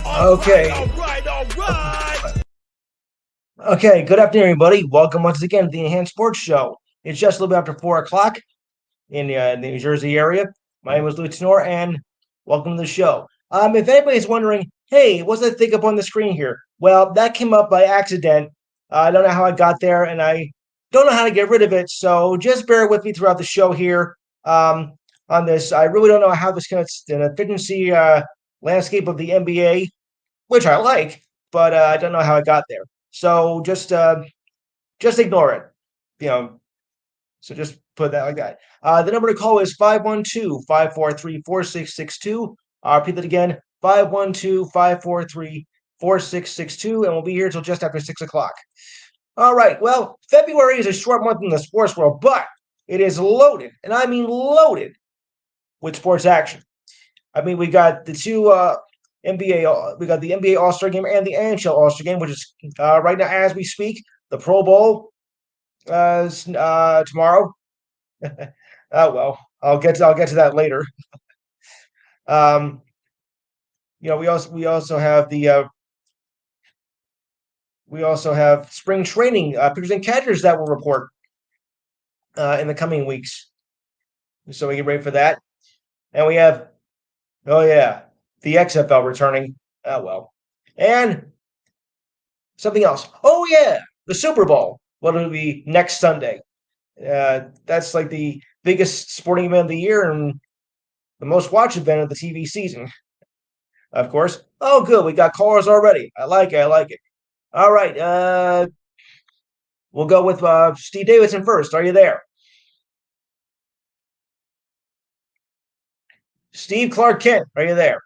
Okay. Okay. Good afternoon, everybody. Welcome once again to the Enhanced Sports Show. It's just a little bit after 4 o'clock in the New Jersey area. My name is Louis Tenor, and welcome to the show. If anybody's wondering, hey, what's that thing up on the screen here? Well, that came up by accident. I don't know how I got there, and I don't know how to get rid of it. So just bear with me throughout the show here on this. I really don't know how this kind of an efficiency landscape of the NBA, which I like, but I don't know how I got there. So just ignore it. You know, so just put that like that. The number to call is 512-543-4662. I'll repeat that again, 512-543-4662, and we'll be here till just after 6 o'clock. All right. Well, February is a short month in the sports world, but it is loaded, and I mean loaded, with sports action. I mean, we got the two NBA, we got the NBA All Star Game and the NHL All Star Game, which is right now as we speak. The Pro Bowl is tomorrow. Oh well, I'll get to that later. Um, we also have the we also have spring training pitchers and catchers that will report in the coming weeks, so we get ready for that. And we have, oh yeah, the XFL returning. Oh well, and something else. Oh yeah, the Super Bowl. What will be next Sunday? That's like the biggest sporting event of the year and the most watched event of the TV season, of course. Oh, good. We got callers already. I like it. I like it. All right. We'll go with Steve Davidson first. Are you there? Steve Clark Kent. Are you there?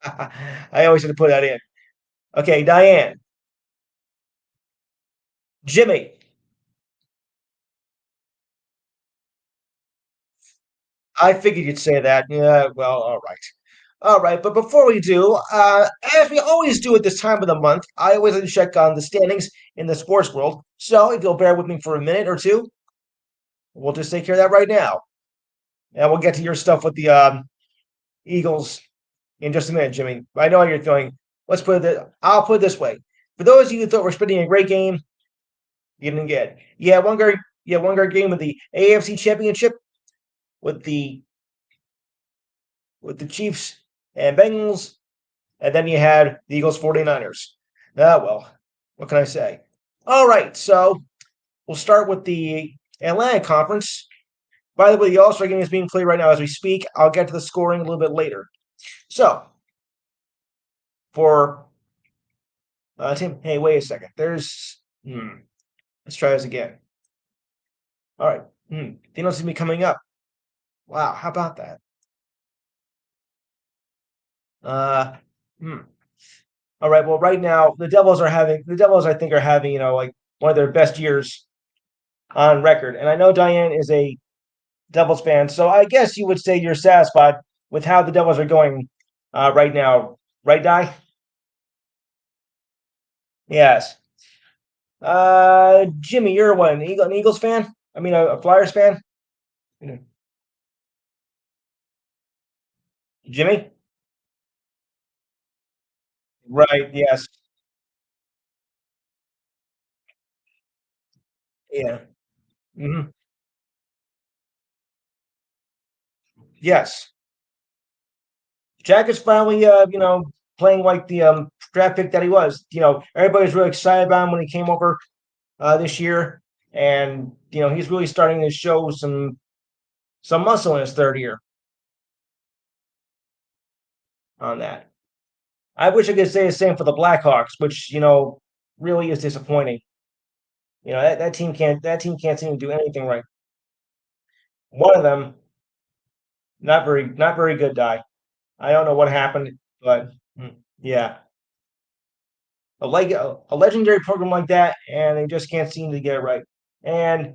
I always have to put that in. Okay, Diane. Jimmy. I figured you'd say that. Yeah, well, all right. All right, but before we do, as we always do at this time of the month, I always like to check on the standings in the sports world. So if you'll bear with me for a minute or two, we'll just take care of that right now. And we'll get to your stuff with the Eagles in just a minute, Jimmy. I know how you're feeling. I'll put it this way. For those of you who thought we're spending a great game, you didn't get it. One guard game with the AFC Championship with the Chiefs and Bengals, and then you had the Eagles 49ers. Ah, well, what can I say? All right, so we'll start with the Atlantic Conference. By the way, the All-Star game is being played right now as we speak. I'll get to the scoring a little bit later. So, for Tim, hey, wait a second. Let's try this again. All right. They don't seem to be coming up. Wow, how about that? Uh, hmm. All right. Well, right now the Devils I think are having, like one of their best years on record. And I know Diane is a Devils fan, so I guess you would say you're satisfied with how the Devils are going right now, right, Di? Yes. Jimmy, you're what, an Eagles fan? I mean, a Flyers fan? Mm. Jimmy? Right. Yes. Yeah. hmm Yes. Jack is finally, playing like the draft pick that he was. Everybody's really excited about him when he came over this year, and he's really starting to show some muscle in his third year on that. I wish I could say the same for the Blackhawks, which really is disappointing. That team can't seem to do anything right. One of them, not very good. Die. I don't know what happened, but yeah, a legendary program like that, and they just can't seem to get it right. And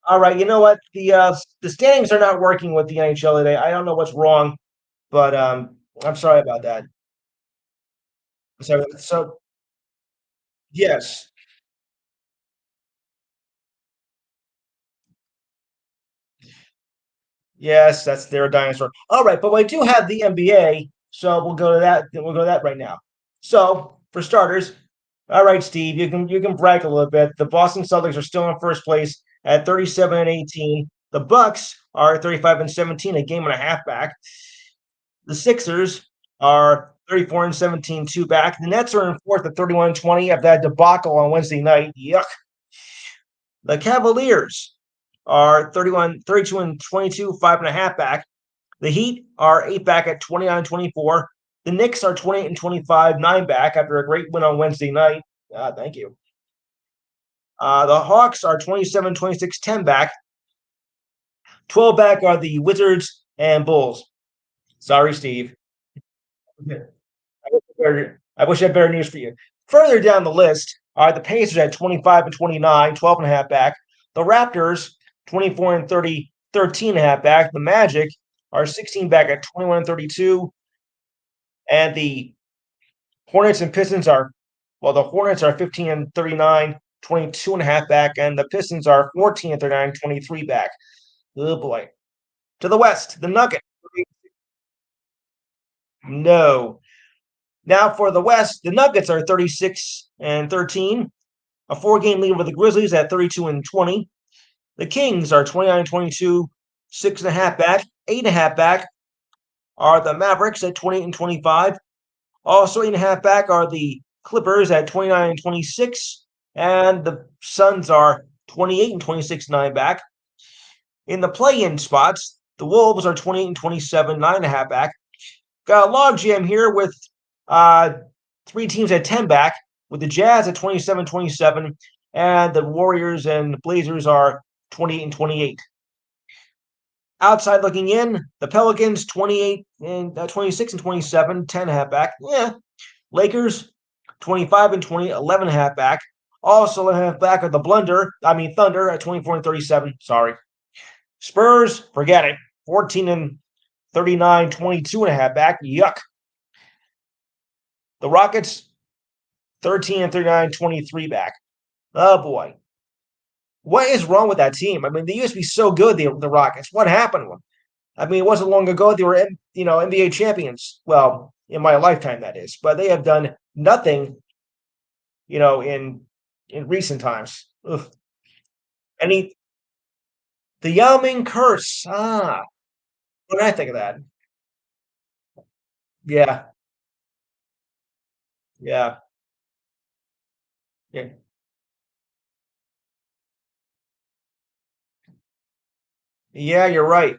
all right, you know what? The standings are not working with the NHL today. I don't know what's wrong, but I'm sorry about that. So yes, yes, that's their dinosaur. All right, but I do have the NBA. So we'll go to that. We'll go to that right now. So for starters, all right, Steve, you can brag a little bit. The Boston Celtics are still in first place at 37-18. The Bucks are 35-17, a game and a half back. The Sixers are 34-17, two back. The Nets are in fourth at 31-20 after that debacle on Wednesday night. Yuck. The Cavaliers are 32-22, five and a half back. The Heat are eight back at 29-24. The Knicks are 28-25, nine back after a great win on Wednesday night. Thank you. The Hawks are 27-26, 10 back. 12 back are the Wizards and Bulls. Sorry, Steve. I wish I had better news for you. Further down the list are the Pacers at 25-29, 12 and a half back. The Raptors, 24-30, 13 and a half back. The Magic are 16 back at 21-32. And the Hornets and Pistons are, well, the Hornets are 15-39, 22 and a half back. And the Pistons are 14-39, 23 back. Oh, boy. To the West, the Nuggets. No. Now for the West, the Nuggets are 36-13, a four-game lead over the Grizzlies at 32-20. The Kings are 29-22, six and a half back. Eight and a half back are the Mavericks at 28-25. Also 8.5 back are the Clippers at 29-26, and the Suns are 28-26, 9 back. In the play-in spots, the Wolves are 28-27, 9.5 back. Got a log jam here with three teams at 10 back, with the Jazz at 27-27, and the Warriors and Blazers are 28-28. Outside looking in, the Pelicans 26-27, 10.5 back. Yeah. Lakers 25-20, 11.5 back. Also 11.5 back are the Thunder at 24-37. Sorry. Spurs, forget it. 14-39, 22.5 back. Yuck. The Rockets 13-39, 23 back. Oh boy. What is wrong with that team? I mean, they used to be so good, the Rockets. What happened to them? I mean, it wasn't long ago they were, NBA champions. Well, in my lifetime, that is. But they have done nothing, in recent times. Ugh. The Yao Ming curse. What did I think of that? Yeah, yeah, yeah. Yeah, you're right.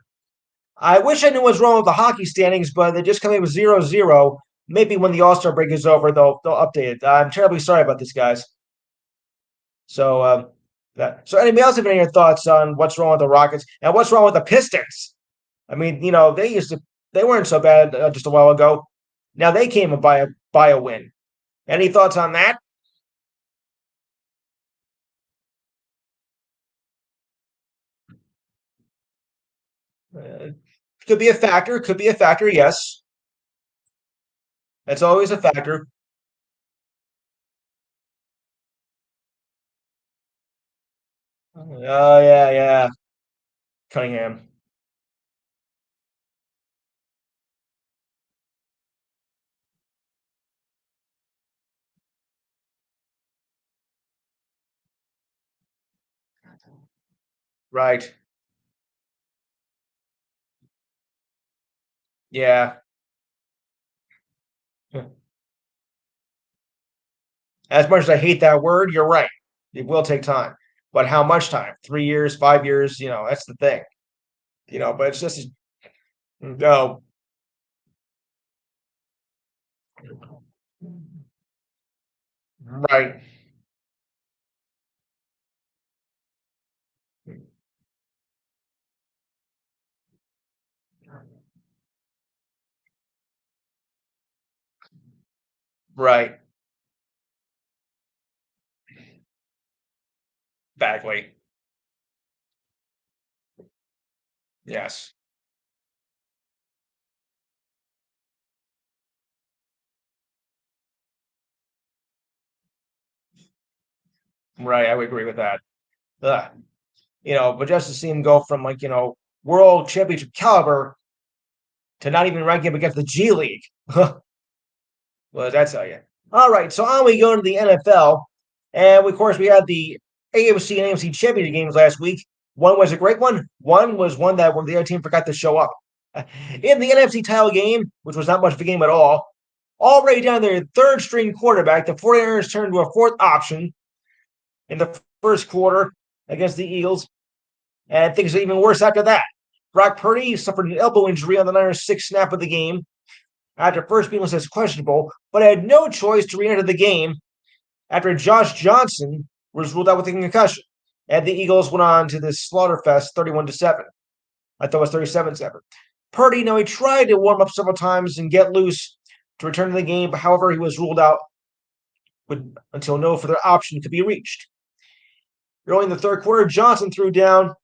I wish I knew what's wrong with the hockey standings, but they just come in with 0-0. Maybe when the All-Star break is over, they'll update it. I'm terribly sorry about this, guys. So so anybody else have any thoughts on what's wrong with the Rockets and what's wrong with the Pistons? I mean, they weren't so bad just a while ago. Now they came and buy a win. Any thoughts on that? Uh, could be a factor. Could be a factor. Yes, that's always a factor. Oh yeah, yeah. Cunningham. Right. Yeah. As much as I hate that word, you're right. It will take time. But how much time? 3 years, 5 years? That's the thing. But it's just no. Right. Right. Exactly. Yes. Right. I would agree with that. Ugh. But just to see him go from world championship caliber to not even rank him against the G League. What does that tell you? All right, so on we go to the NFL, and of course we had the AFC and AFC championship games last week. One was a great one. One was one that where the other team forgot to show up. In the NFC title game, which was not much of a game at all, already down their third string quarterback, the 49ers turned to a fourth option in the first quarter against the Eagles, and things are even worse after that. Brock Purdy suffered an elbow injury on the Niners' sixth snap of the game after first being listed as questionable, but had no choice to re-enter the game after Josh Johnson was ruled out with a concussion. And the Eagles went on to this slaughterfest 31-7. I thought it was 37-7. Purdy, he tried to warm up several times and get loose to return to the game, but however, he was ruled out until no further option could be reached. Early in the third quarter, Johnson threw down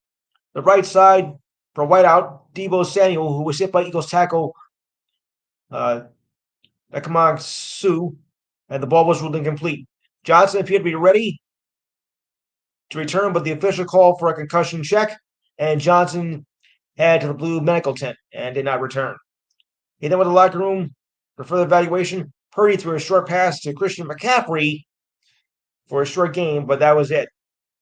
the right side for a wideout, Deebo Samuel, who was hit by Eagles tackle Ekamon Sue, and the ball was ruled incomplete. Johnson appeared to be ready to return, but the official called for a concussion check, and Johnson headed to the blue medical tent and did not return. He then went to the locker room for further evaluation. Purdy threw a short pass to Christian McCaffrey for a short game, but that was it.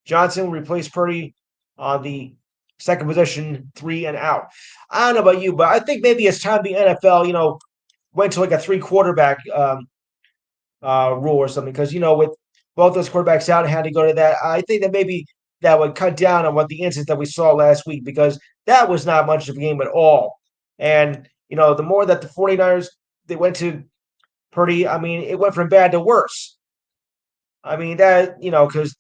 Johnson replaced Purdy on the second position, 3 and out. I don't know about you, but I think maybe it's time the NFL, went to like a 3-quarterback rule or something. Because, with both those quarterbacks out and had to go to that, I think that maybe that would cut down on what the incident that we saw last week, because that was not much of a game at all. And, the more that the 49ers, they went to Purdy, it went from bad to worse. Because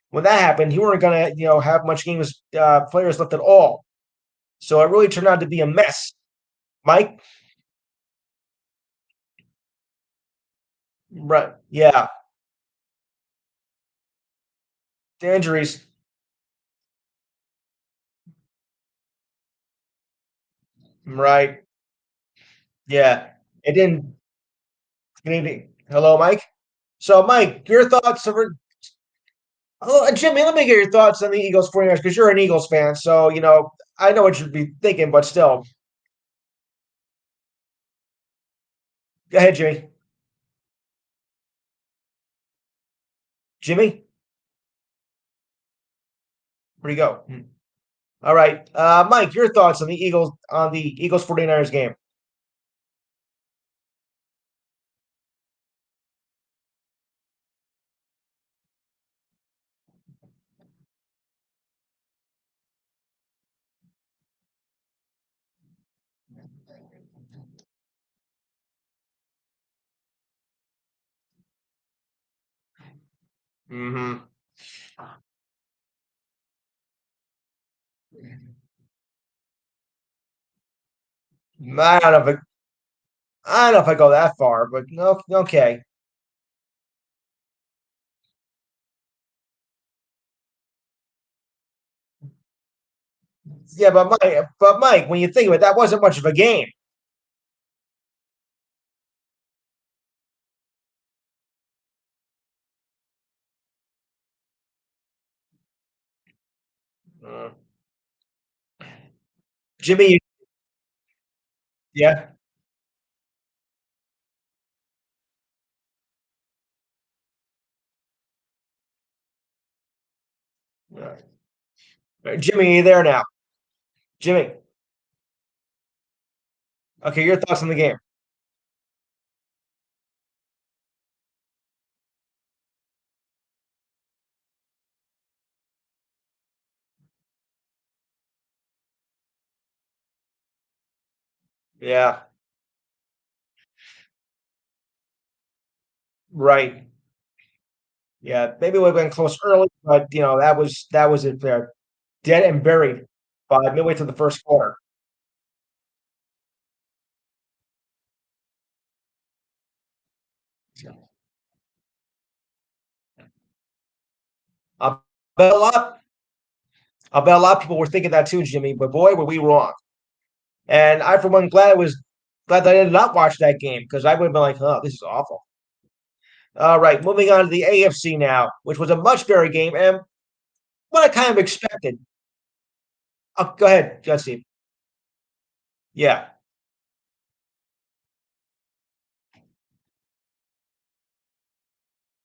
when that happened, you weren't going to, have much games players left at all. So it really turned out to be a mess. Mike? Right. Yeah. The injuries. Right. Yeah. It didn't. Good evening. Hello, Mike. So, Mike, your thoughts over. Oh, Jimmy, let me get your thoughts on the Eagles 49ers because you're an Eagles fan. So, I know what you'd be thinking, but still. Go ahead, Jimmy. Jimmy, where'd you go? All right. Mike, your thoughts on the Eagles 49ers game. Mm-hmm. I don't know if I don't know if I go that far, but no, okay. Yeah, but Mike, when you think of it, that wasn't much of a game. Uh, Jimmy, yeah. Jimmy, you there now? Jimmy, okay, your thoughts on the game? Yeah, right. Yeah, maybe we've been close early, but that was it there, dead and buried by midway through the first quarter. I bet a lot. I bet a lot of people were thinking that too, Jimmy. But boy, were we wrong. And I, for one, glad that I did not watch that game because I would have been like, "Oh, this is awful." All right, moving on to the AFC now, which was a much better game and what I kind of expected. Go ahead, Jesse. Yeah.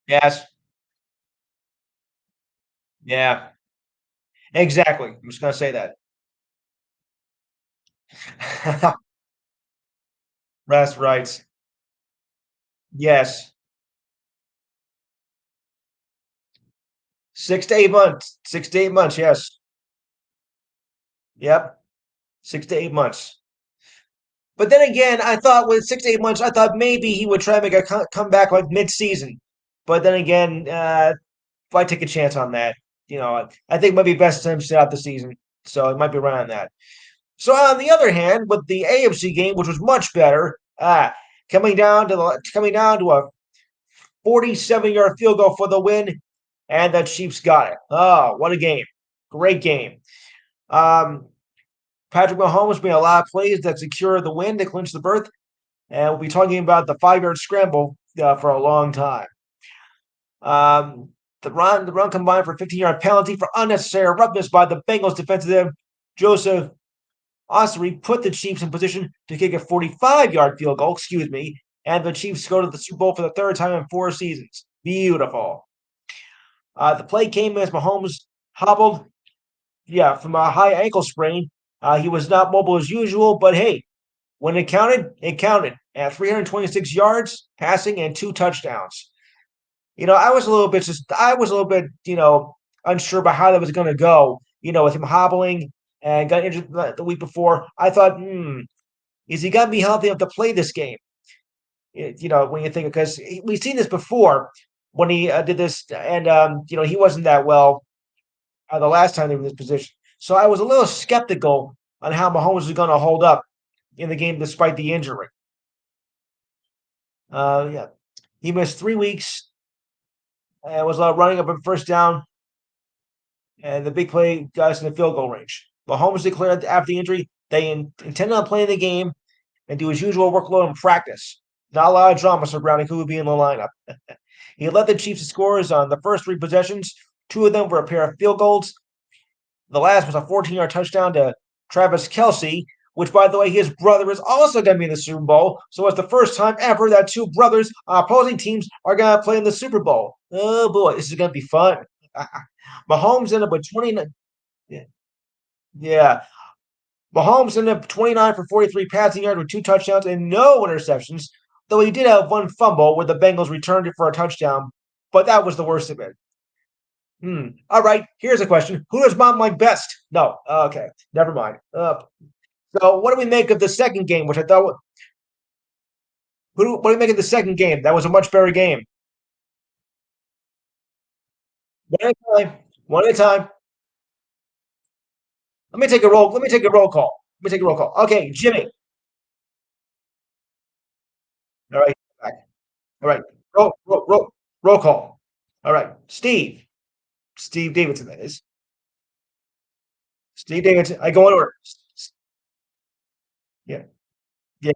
Yes. Yeah. Exactly. I'm just gonna say that. That's right. Yes. 6 to 8 months. 6 to 8 months, yes. Yep. 6 to 8 months. But then again, I thought with 6 to 8 months, I thought maybe he would try to make a comeback like mid-season. But then again, if I take a chance on that, I think it might be best to him sit out the season. So it might be right on that. So on the other hand, with the AFC game, which was much better, coming down to a 47-yard field goal for the win, and the Chiefs got it. Oh, what a game! Great game. Um, Patrick Mahomes made a lot of plays that secured the win to clinch the berth, and we'll be talking about the 5-yard scramble for a long time. Um, the run combined for a 15-yard penalty for unnecessary roughness by the Bengals defensive end Joseph Osiri put the Chiefs in position to kick a 45-yard field goal, and the Chiefs go to the Super Bowl for the third time in 4 seasons. Beautiful. The play came as Mahomes hobbled, from a high ankle sprain. He was not mobile as usual, but hey, when it counted, it counted. At 326 yards passing and 2 touchdowns. I was a little bit, unsure about how that was going to go. With him hobbling and got injured the week before, I thought, is he going to be healthy enough to play this game? When you think because we've seen this before when he did this, and he wasn't that well the last time they were in this position. So I was a little skeptical on how Mahomes was going to hold up in the game despite the injury. Yeah, he missed 3 weeks and was running up in first down, and the big play got us in the field goal range. Mahomes declared after the injury they intended on playing the game and do his usual workload in practice. Not a lot of drama surrounding who would be in the lineup. He led the Chiefs in scores on the first 3 possessions. 2 of them were a pair of field goals. The last was a 14-yard touchdown to Travis Kelce, which, by the way, his brother is also going to be in the Super Bowl. So it's the first time ever that two brothers on opposing teams are going to play in the Super Bowl. Oh boy, this is going to be fun. Mahomes ended up with 29. Yeah, Mahomes ended up 29 for 43 passing yards with 2 touchdowns and no interceptions, though he did have one fumble where the Bengals returned it for a touchdown, but that was the worst of it. All right, here's a question. Who does mom like best? No. Okay, never mind. So what do we make of the second game, which I thought, what do we make of the second game? That was a much better game. One at a time. One at a time. Let me take a roll call. Let me take a roll call. Okay, Jimmy. All right. Back. All right. Roll call. All right. Steve. Steve Davidson, that is. Steve Davidson. I go in order. Yeah. Yeah.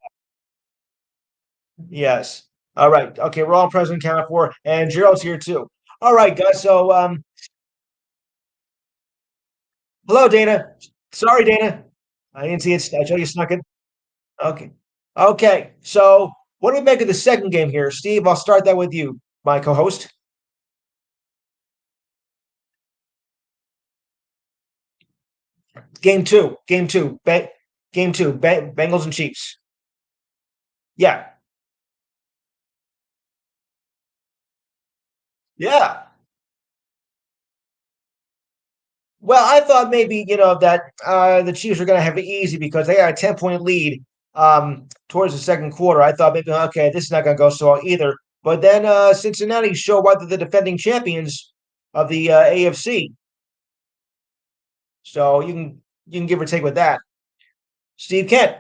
Yes. All right. Okay. We're all present, count for, and Gerald's here too. All right, guys. So, hello, Dana. Sorry, Dana. I didn't see it. I told you snuck it. Okay. Okay. So, what do we make of the second game here, Steve? I'll start that with you, my co-host. Game two. Game two. Game two. Bengals and Chiefs. Yeah. Yeah. Well, I thought maybe that the Chiefs were going to have it easy because they had a 10-point lead towards the second quarter. I thought maybe okay, this is not going to go so well either. But then Cincinnati showed why they're the defending champions of the AFC. So you can give or take with that. Steve Kent.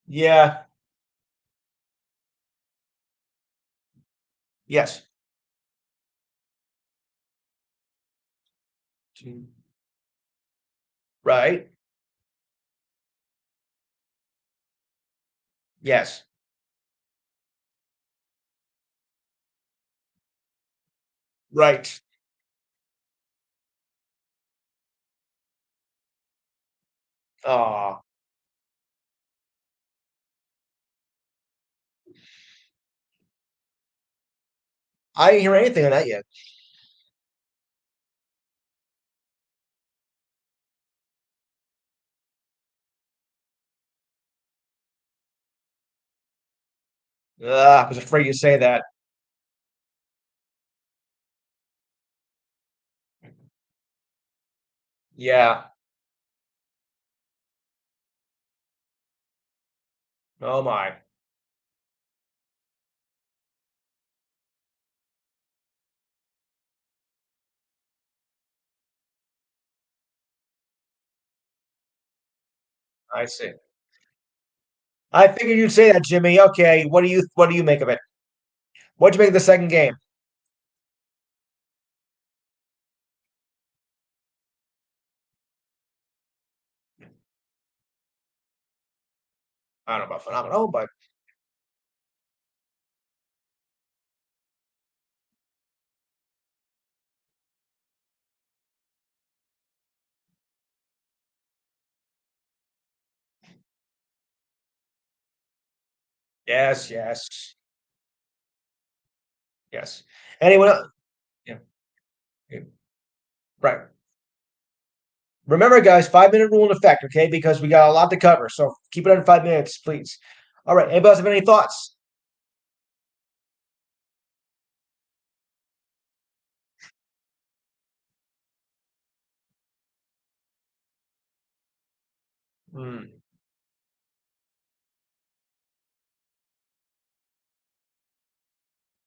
Yeah. Yes. Right. Yes. Right. Oh, I didn't hear anything on that yet. I was afraid you'd say that. Yeah. Oh my. I see. I figured you'd say that, Jimmy. Okay, what do you make of it? What'd you make of the second game? I don't know about phenomenal, but yes, yes, yes. Anyone else? Yeah, yeah, right. Remember, guys, 5 minute rule in effect, okay? Because we got a lot to cover. So keep it under 5 minutes, please. All right. Anybody else have any thoughts? Hmm.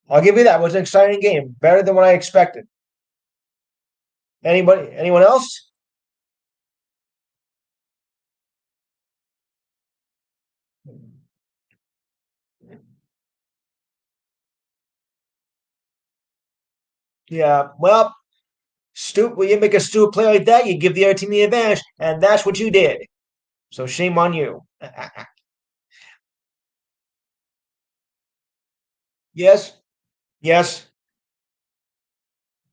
I'll give you that. It was an exciting game. Better than what I expected. Anybody? Anyone else? Yeah. Well, when you make a stupid play like that, you give the other team the advantage, and that's what you did. So shame on you. Yes. Yes.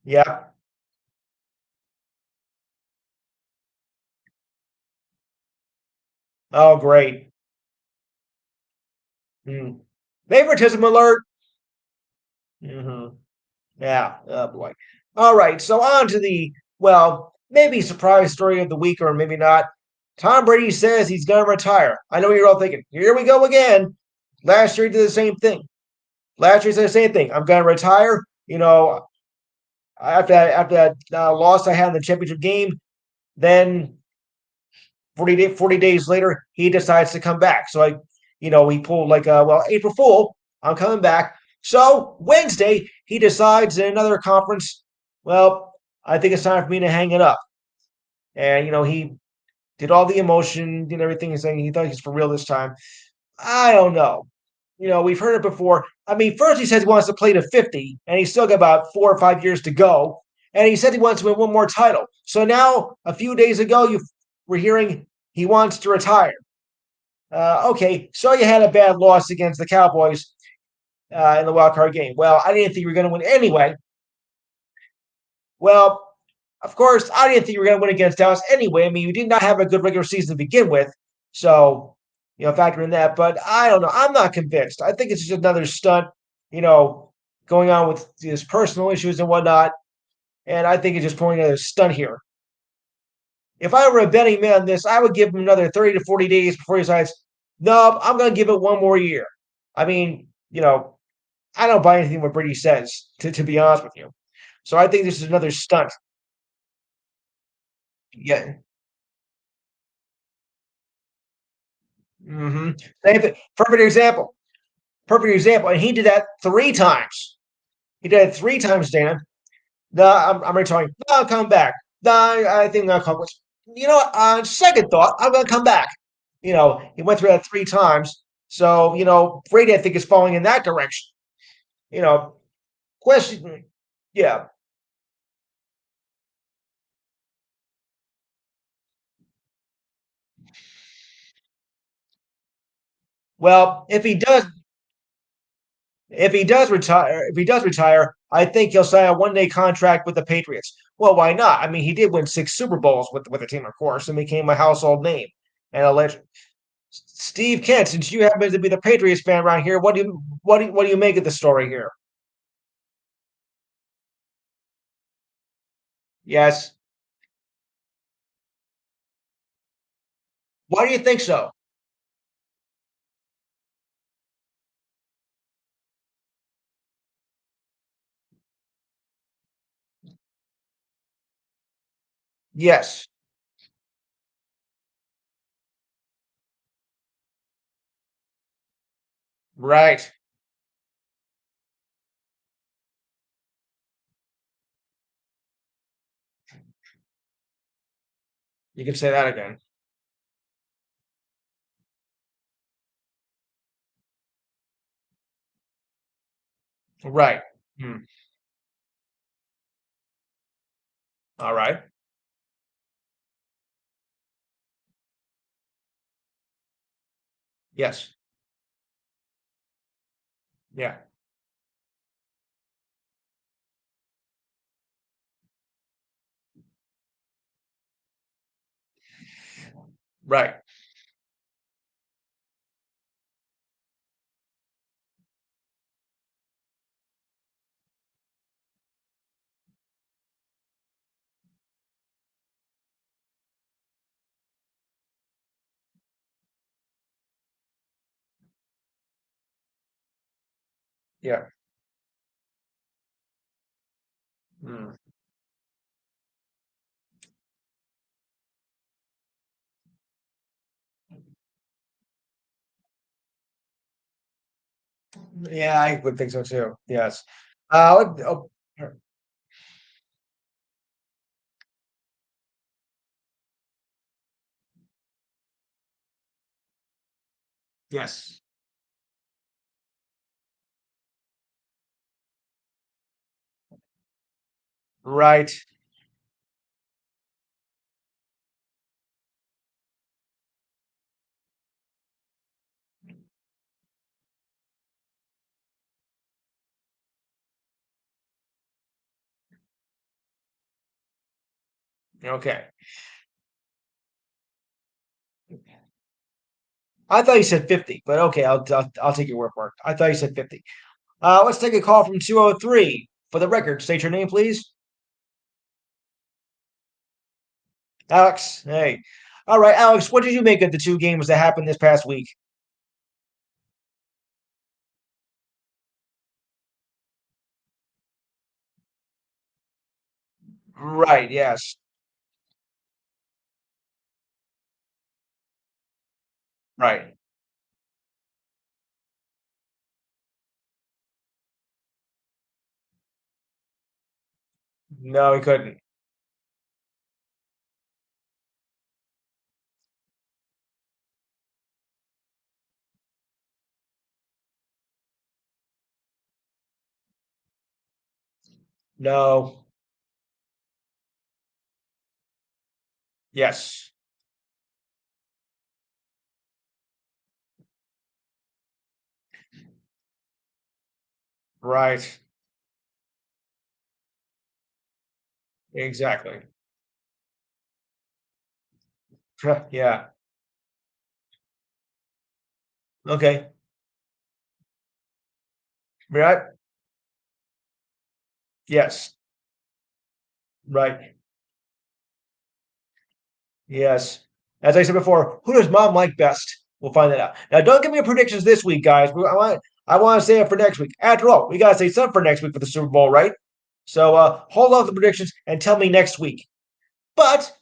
Yeah. Oh, great. Hmm. Favoritism alert. Hmm. Yeah. Oh boy. All right. So on to the maybe surprise story of the week or maybe not. Tom Brady says he's going to retire. I know what you're all thinking. Here we go again. Last year he did the same thing. Last year he said the same thing. I'm going to retire. After that loss I had in the championship game, then 40 days later he decides to come back. So he pulled like April Fool. I'm coming back. So Wednesday he decides in another conference. Well, I think it's time for me to hang it up. And he did all the emotion, did everything. He's saying he thought he's for real this time. I don't know. We've heard it before. I mean, first he says he wants to play to 50, and he's still got about 4 or 5 years to go. And he said he wants to win one more title. So now, a few days ago, we're hearing he wants to retire. Okay, so you had a bad loss against the Cowboys in the wild card game. Well, I didn't think you were going to win anyway. Well, of course, I didn't think you were going to win against Dallas anyway. I mean, you did not have a good regular season to begin with. So, factor in that. But I don't know. I'm not convinced. I think it's just another stunt, you know, going on with his personal issues and whatnot. And I think it's just pulling a stunt here. If I were a betting man on this, I would give him another 30 to 40 days before he decides, no, I'm going to give it one more year. I mean, I don't buy anything what Brady says, to be honest with you. So I think this is another stunt. Yeah. Hmm. Same thing. Perfect example. Perfect example. And he did that 3 times. He did it 3 times, Dana. No, I'm retiring. No, I'll come back. No, I think I'll come. You know what? On second thought, I'm going to come back. He went through that 3 times. So, Brady, I think, is falling in that direction. You know, question. Yeah. Well, if he does retire, I think he'll sign a 1 day contract with the Patriots. Well, why not? I mean, he did win 6 Super Bowls with the team, of course, and became a household name. and I'll let Steve Kent, since you happen to be the Patriots fan around here, what do you make of the story here? Yes. Why do you think so? Yes. Right. You can say that again. Right. Hmm. All right. Yes. Yeah. Right. Yeah. Hmm. Yeah, I would think so too. Yes. Oh, yes. Right. Okay. I thought you said 50, but okay, I'll take your word for it. I thought you said 50. Let's take a call from 203. For the record, state your name, please. Alex. Hey. All right, Alex, what did you make of the two games that happened this past week? Right, yes. Right. No, he couldn't. No. Yes. Right. Exactly. Yeah. Okay. Right. Yes. Right. Yes. As I said before, who does mom like best? We'll find that out. Now, don't give me predictions this week, guys. I want to say it for next week. After all, we gotta say something for next week for the Super Bowl, right? So hold off the predictions and tell me next week. But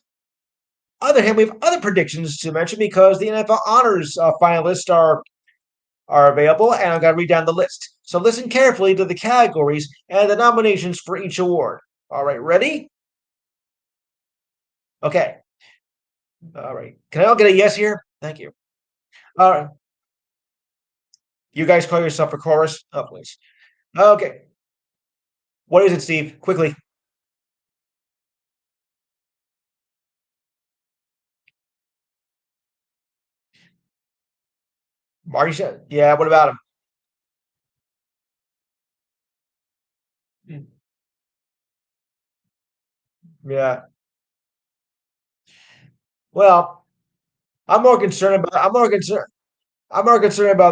on the other hand, we have other predictions to mention because the NFL honors finalists are available, and I'm gonna read down the list. So listen carefully to the categories and the nominations for each award. All right, ready? Okay. All right. Can I all get a yes here? Thank you. All right. You guys call yourself a chorus? Oh, please. Okay. What is it, Steve? Quickly. Marty said, yeah, what about him? Yeah. Well, I'm more concerned about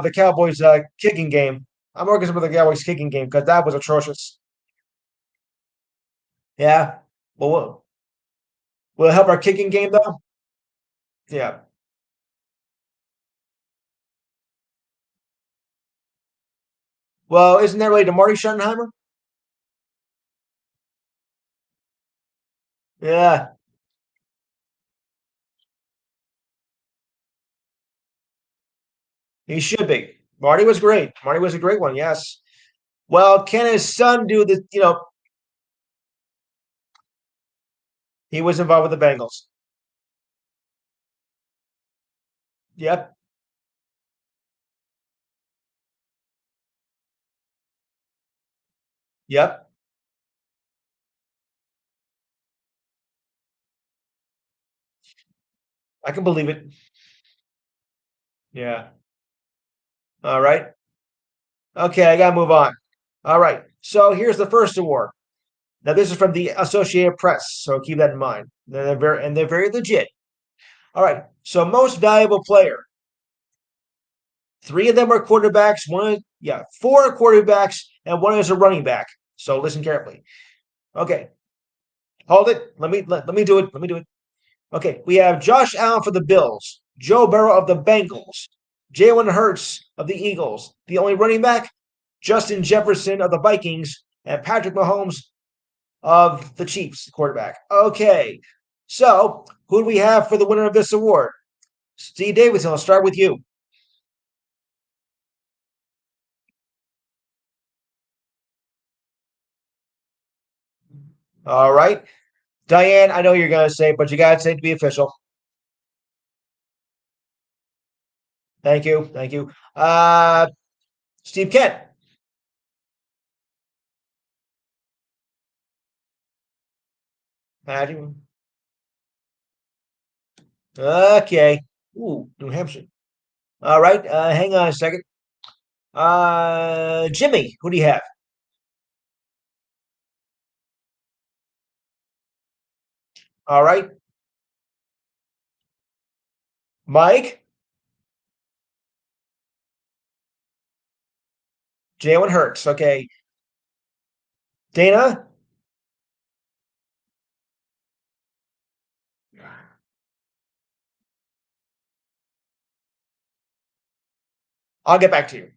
the Cowboys kicking game. I'm more concerned about the Cowboys kicking game because that was atrocious. Yeah. Well, will it help our kicking game though? Yeah. Well, isn't that related to Marty Schottenheimer? Yeah, he should be. Marty was great. Marty was a great one. Yes. Well, can his son do the? He was involved with the Bengals. Yep. Yep. I can believe it. Yeah. All right. Okay, I gotta move on. All right. So here's the first award. Now this is from the Associated Press, so keep that in mind. They're very legit. All right. So most valuable player. Three of them are quarterbacks. Four are quarterbacks, and one is a running back. So listen carefully. Okay. Hold it. Let me do it. Let me do it. Okay. We have Josh Allen for the Bills, Joe Burrow of the Bengals, Jalen Hurts of the Eagles. The only running back, Justin Jefferson of the Vikings, and Patrick Mahomes of the Chiefs, quarterback. Okay. So who do we have for the winner of this award? Steve Davidson. I'll start with you. All right. Diane, I know you're going to say, but you got to say it to be official. Thank you. Thank you. Steve Kent. Patrick. Okay. Ooh, New Hampshire. All right. Hang on a second. Jimmy, who do you have? All right. Mike, Jalen Hurts. Okay. Dana, I'll get back to you.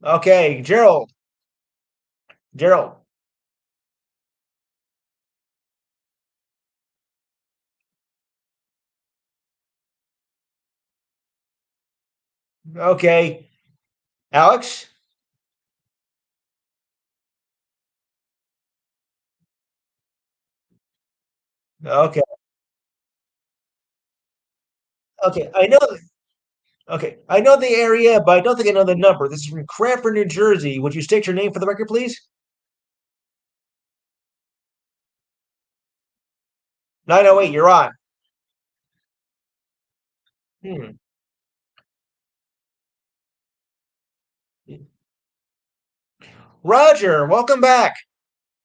Okay. Gerald. Gerald. Okay. Alex. Okay. Okay. Okay. I know the area, but I don't think I know the number. This is from Cranford, New Jersey. Would you state your name for the record, please? 908. You're on. Hmm. Roger, welcome back.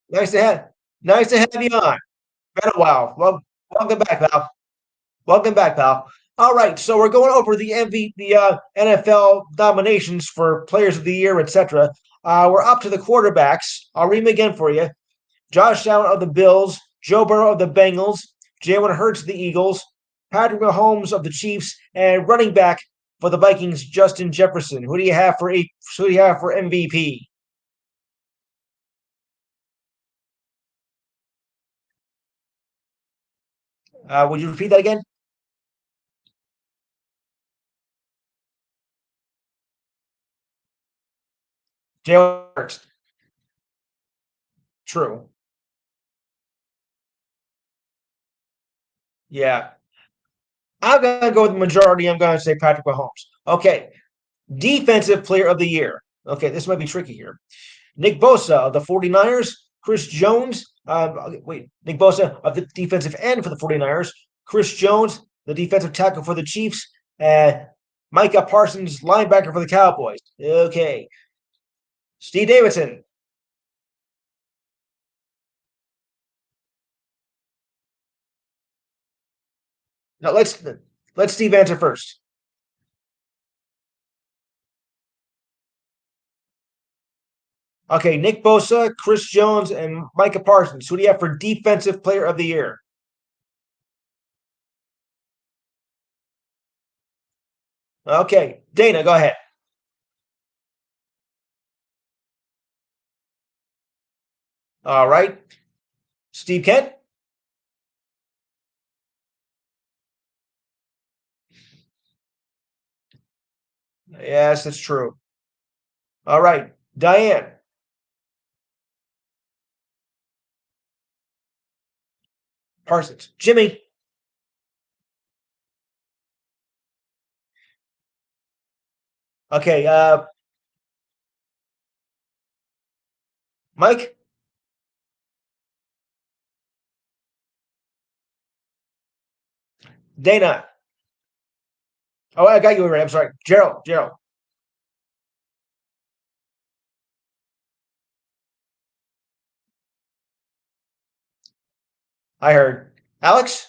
Nice to have nice to have you on. Been a while. Well, welcome back, pal. Welcome back, pal. All right, so we're going over the NFL nominations for Players of the Year, etc. We're up to the quarterbacks. I'll read them again for you. Josh Allen of the Bills, Joe Burrow of the Bengals, Jalen Hurts of the Eagles, Patrick Mahomes of the Chiefs, and running back for the Vikings, Justin Jefferson. Who do you have for MVP? Would you repeat that again? Jalen Hurts. True. Yeah. I'm going to go with the majority. I'm going to say Patrick Mahomes. Okay. Defensive player of the year. Okay, this might be tricky here. Nick Bosa of the 49ers, Chris Jones. Nick Bosa of the defensive end for the 49ers, Chris Jones, the defensive tackle for the Chiefs, and Micah Parsons, linebacker for the Cowboys. Okay. Steve Davidson. Now let's Let Steve answer first. Okay, Nick Bosa, Chris Jones, and Micah Parsons. Who do you have for Defensive Player of the Year? Okay, Dana, go ahead. All right. Steve Kent? Yes, that's true. All right. Diane? Parsons. Jimmy? Okay, Mike? Dana? Oh, I got you right. I'm sorry. Gerald. Gerald. I heard. Alex?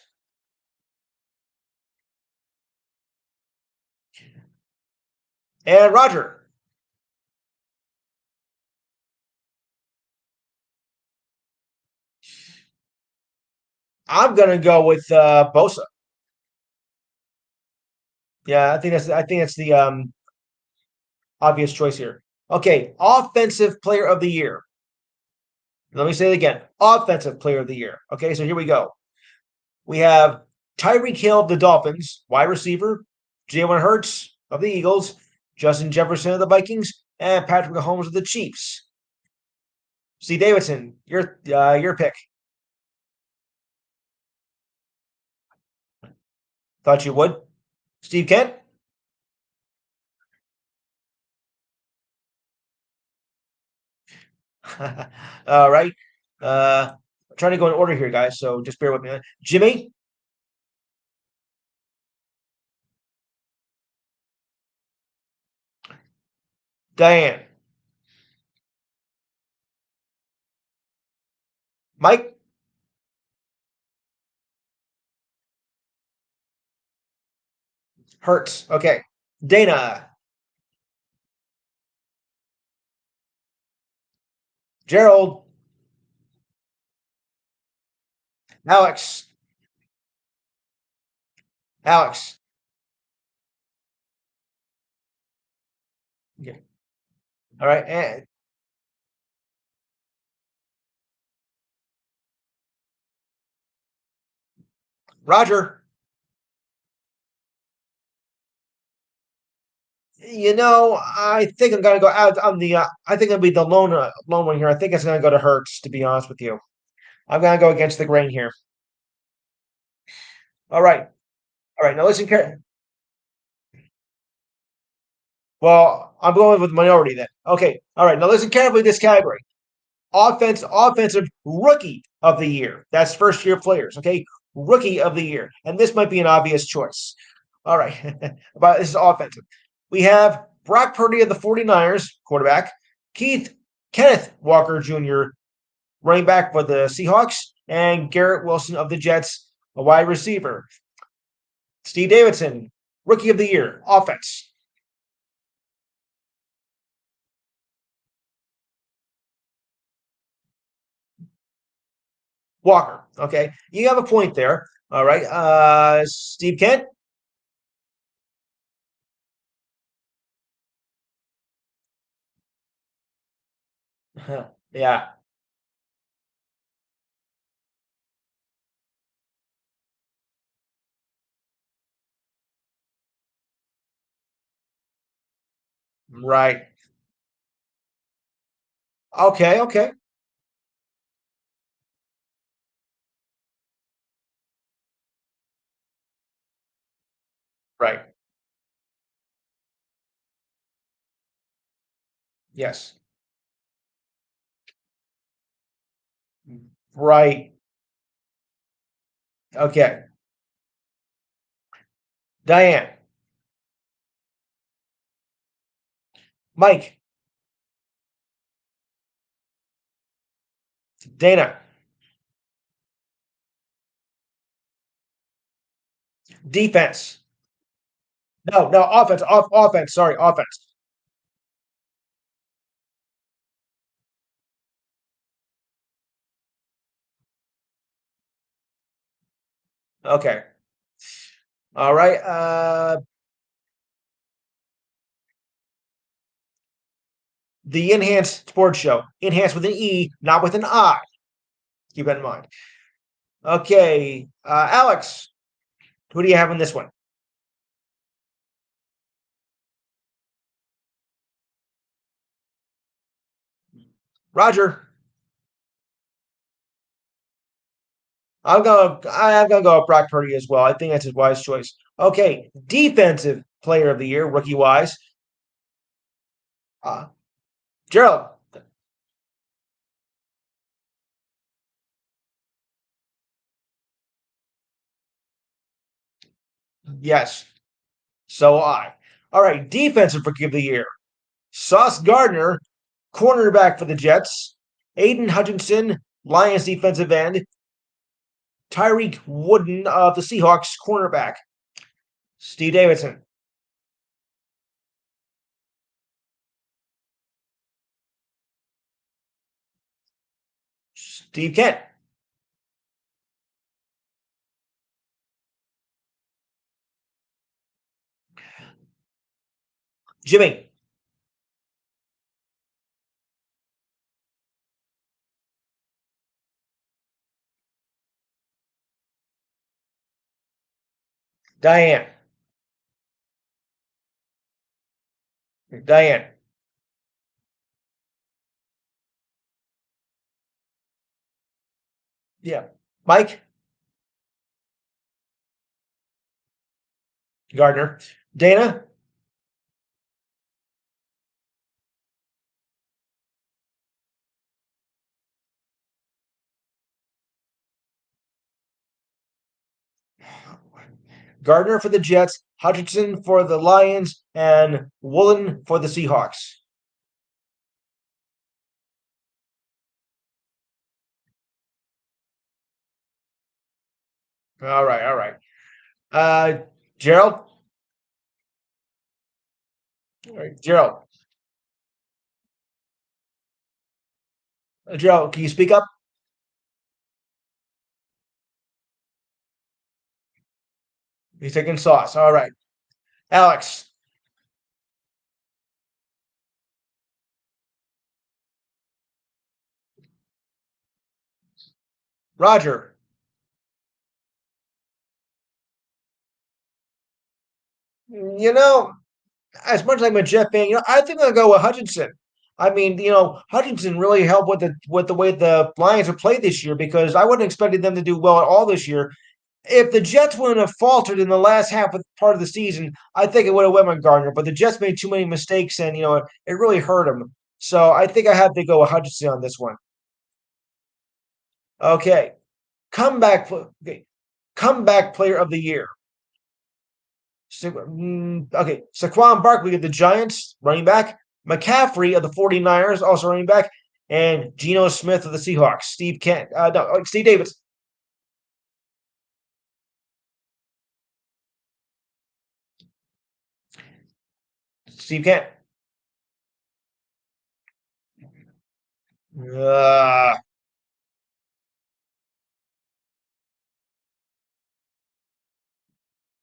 And Roger? I'm gonna go with Bosa. Yeah, I think that's the obvious choice here. Okay, Offensive Player of the Year. Let me say it again. Offensive Player of the Year. Okay, so here we go. We have Tyreek Hill of the Dolphins, wide receiver, Jalen Hurts of the Eagles, Justin Jefferson of the Vikings, and Patrick Mahomes of the Chiefs. C. Davidson, your pick. Thought you would. Steve Kent. All right. I'm trying to go in order here, guys. So just bear with me. Jimmy, Diane, Mike, Hertz. Okay. Dana, Gerald, Alex, Alex. Okay. All right. And Roger. I think I'm gonna go out on the. I think it'll be the lone one here. I think it's gonna go to Hertz. To be honest with you, I'm gonna go against the grain here. All right, all right. Now listen, well, I'm going with minority then. Okay, all right. Now listen carefully. To this category: offensive rookie of the year. That's first year players. Okay, rookie of the year, and this might be an obvious choice. All right, but this is offensive. We have Brock Purdy of the 49ers, quarterback. Kenneth Walker Jr., running back for the Seahawks, and Garrett Wilson of the Jets, a wide receiver. Steve Davidson, rookie of the year, offense. Walker. Okay, you have a point there. All right, Steve Kent. Yeah, right. Okay, okay, right. Yes, right. Okay, Diane, Mike, Dana, defense. No, offense, offense. Sorry, offense. Okay. All right. The Enhanced Sports Show. Enhanced with an E, not with an I. Keep that in mind. Okay. Alex, who do you have in this one? Roger. I'm gonna go with Brock Purdy as well. I think that's his wise choice. Okay, defensive player of the year, rookie wise. Uh, Gerald. Yes. So I. All right, defensive rookie of the year. Sauce Gardner, cornerback for the Jets. Aiden Hutchinson, Lions defensive end. Tyreek Wooden of the Seahawks, cornerback. Steve Davidson. Steve Kent. Jimmy. Diane. Diane. Yeah. Mike. Gardner. Dana. Gardner for the Jets. Hutchinson for the Lions. And Woolen for the Seahawks. All right. All right. Gerald. All right, Gerald. Gerald, can you speak up? He's taking sauce. All right. Alex. Roger. You know, as much as I'm a Jet fan, I think I'll go with Hutchinson. I mean, Hutchinson really helped with the way the Lions have played this year because I wasn't expecting them to do well at all this year. If the Jets wouldn't have faltered in the last half of part of the season, I think it would have went with Gardner. But the Jets made too many mistakes, and it really hurt them. So I think I have to go with Hutchinson on this one. Okay, okay, comeback player of the year. Okay, Saquon Barkley of the Giants, running back. McCaffrey of the 49ers, also running back. And Geno Smith of the Seahawks. Steve Kent. No, Steve Davis. Steve Kent. Uh,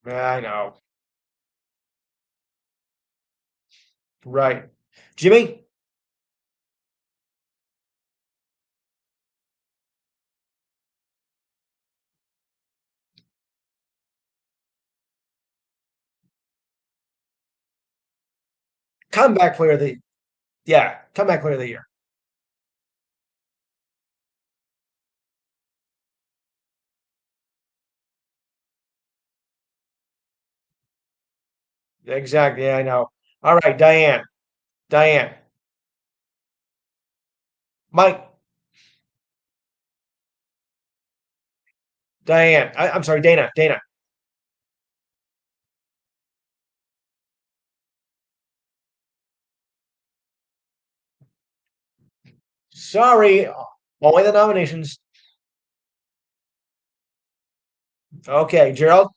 I know. Right. Jimmy, comeback player of the yeah, comeback player of the year. Exactly. Yeah, I know. All right, Diane. Diane. Mike. Diane. I'm sorry, Dana. Dana. Sorry. Only the nominations. Okay, Gerald.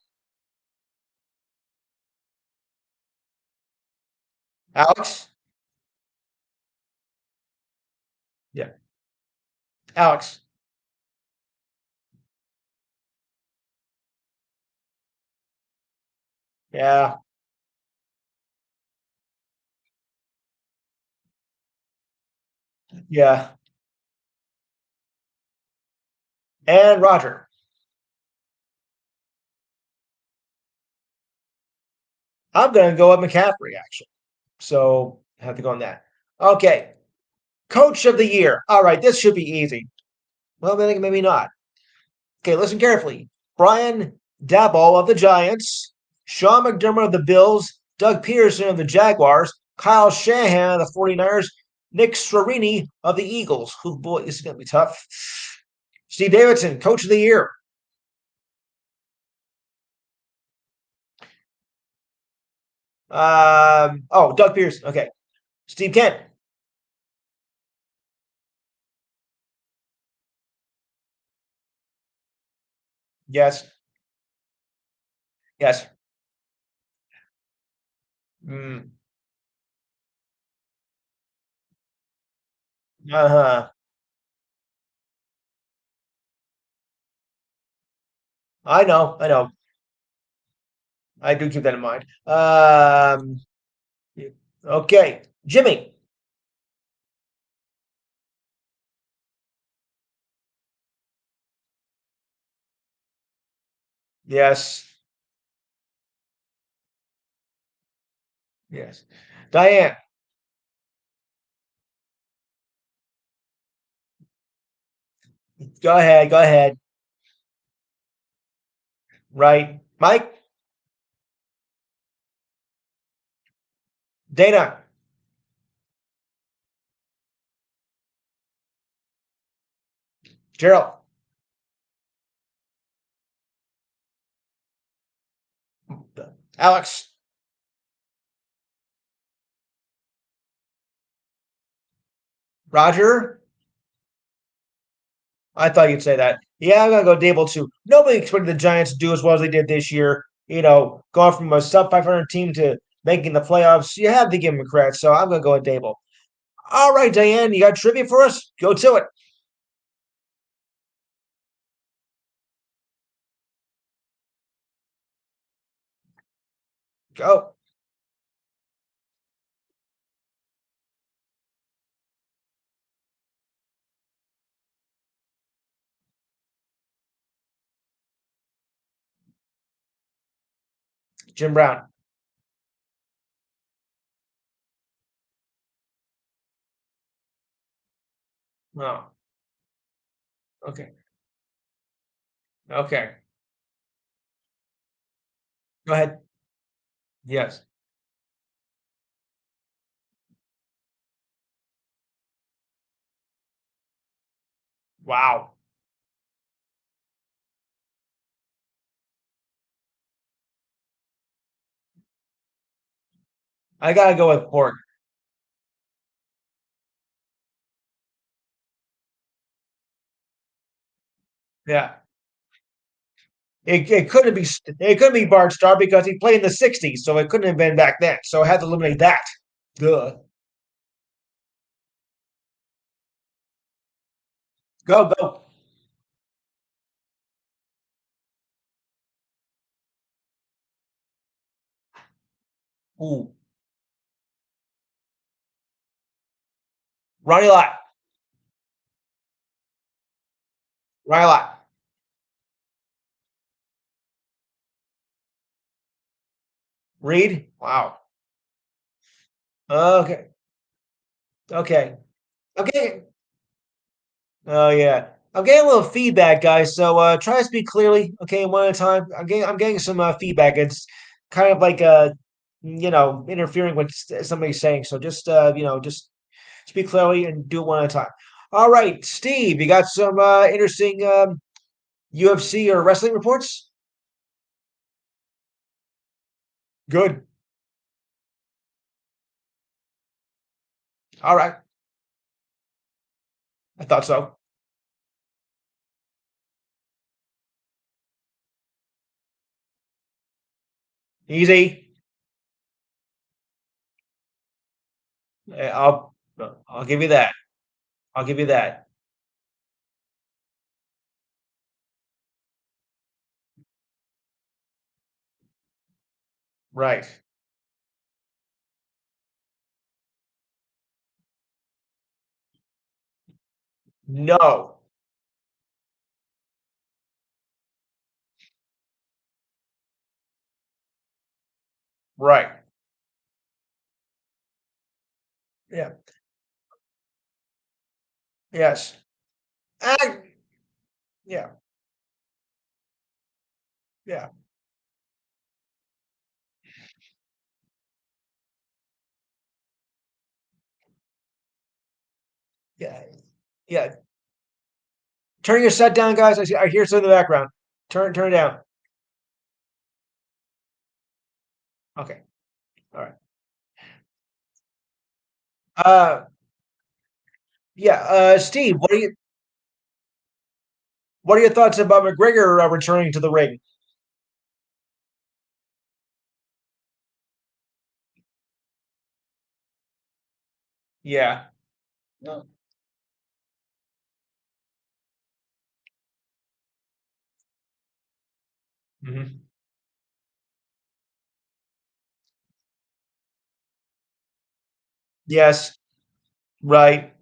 Alex? Yeah. Alex. Yeah. Yeah. And Roger. I'm going to go with McCaffrey, actually. So I have to go on that. Okay. Coach of the year. All right. This should be easy. Well, maybe not. Okay. Listen carefully. Brian Daboll of the Giants, Sean McDermott of the Bills, Doug Peterson of the Jaguars, Kyle Shanahan of the 49ers, Nick Sirianni of the Eagles. Who, boy, this is going to be tough. Steve Davidson, Coach of the Year. Doug Pearson. Okay. Steve Kent. Yes. Yes. Mm. Uh-huh. I know. I know. I do keep that in mind. Okay. Jimmy. Yes. Yes. Diane. Go ahead. Go ahead. Right. Mike. Dana. Gerald. Alex. Roger. I thought you'd say that. Yeah, I'm gonna go Dable too. Nobody expected the Giants to do as well as they did this year. Going from a sub 500 team to making the playoffs. You have to give them credit. So I'm gonna go with Dable. All right, Diane, you got trivia for us? Go to it. Go. Jim Brown. Oh, okay. Okay. Go ahead. Yes. Wow. I gotta go with pork. Yeah. It couldn't be Bart Starr because he played in the '60s, so it couldn't have been back then. So I had to eliminate that. Duh. Go, go. Ooh. Ronnie Lott. Ronnie Lott. Reed. Wow. Okay. Okay. Okay. Oh yeah. I'm getting a little feedback, guys. So try to speak clearly. Okay, one at a time. I'm getting some feedback. It's kind of like interfering with somebody's saying. So just speak clearly and do it one at a time. All right, Steve, you got some interesting UFC or wrestling reports? Good. All right. I thought so. Easy. I'll I'll give you that. I'll give you that. Right. No. Right. Yeah. Yes. I, yeah. Yeah. Yeah. Yeah. Turn your set down, guys. I hear something in the background. Turn it down. Okay. All right. Uh, yeah. Steve, what are your thoughts about McGregor returning to the ring? Yeah. No. Mhm. Yes. Right.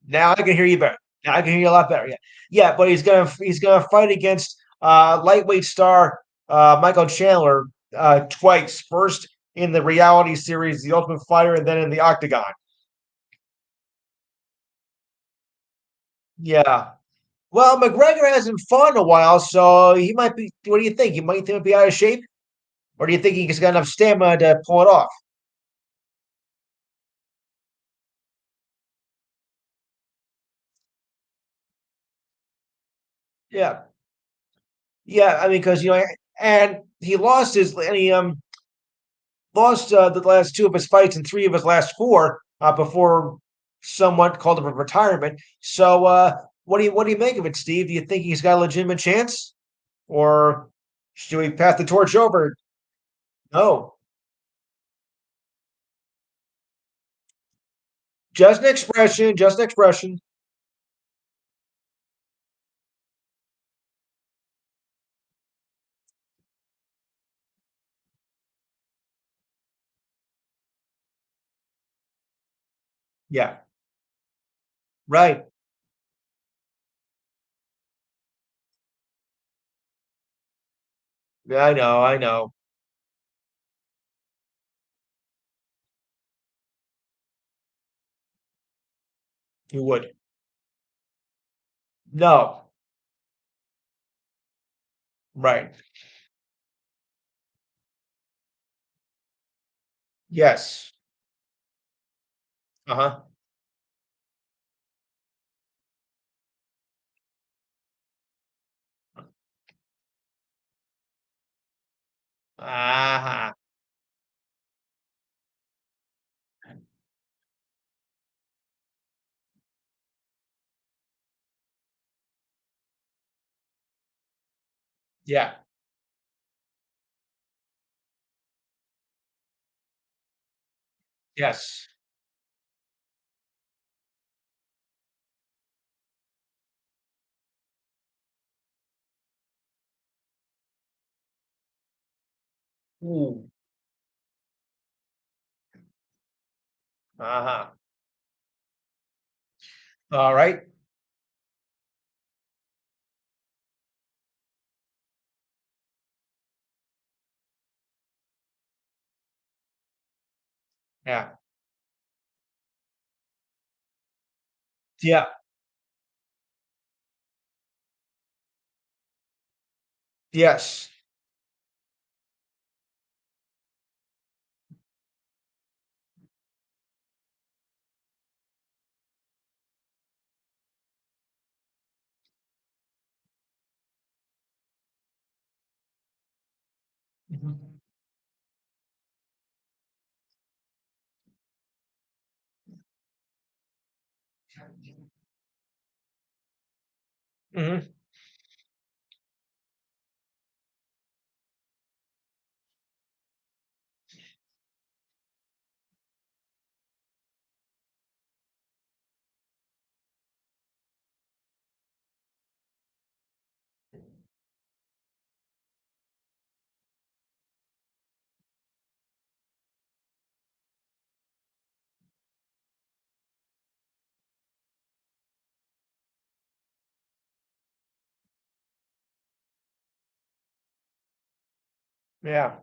Now I can hear you better. Now I can hear you a lot better. Yeah. Yeah, but he's gonna fight against lightweight star Michael Chandler twice. First in the reality series, The Ultimate Fighter, and then in the Octagon. Yeah. Well, McGregor hasn't fought in a while, so he might be. What do you think? He might be out of shape, or do you think he's got enough stamina to pull it off? Yeah, yeah. I mean, because and he lost and he lost the last two of his fights and three of his last four before somewhat called him a retirement. So, what do you make of it, Steve? Do you think he's got a legitimate chance, or should we pass the torch over? No, just an expression. Just an expression. Yeah, right. Yeah, I know. I know. You would. No. Right. Yes. Uh-huh. Uh-huh. Yeah. Yes. Ooh. Uh-huh. All right. Yeah. Yeah. Yes. Mhm. Mhm. Yeah.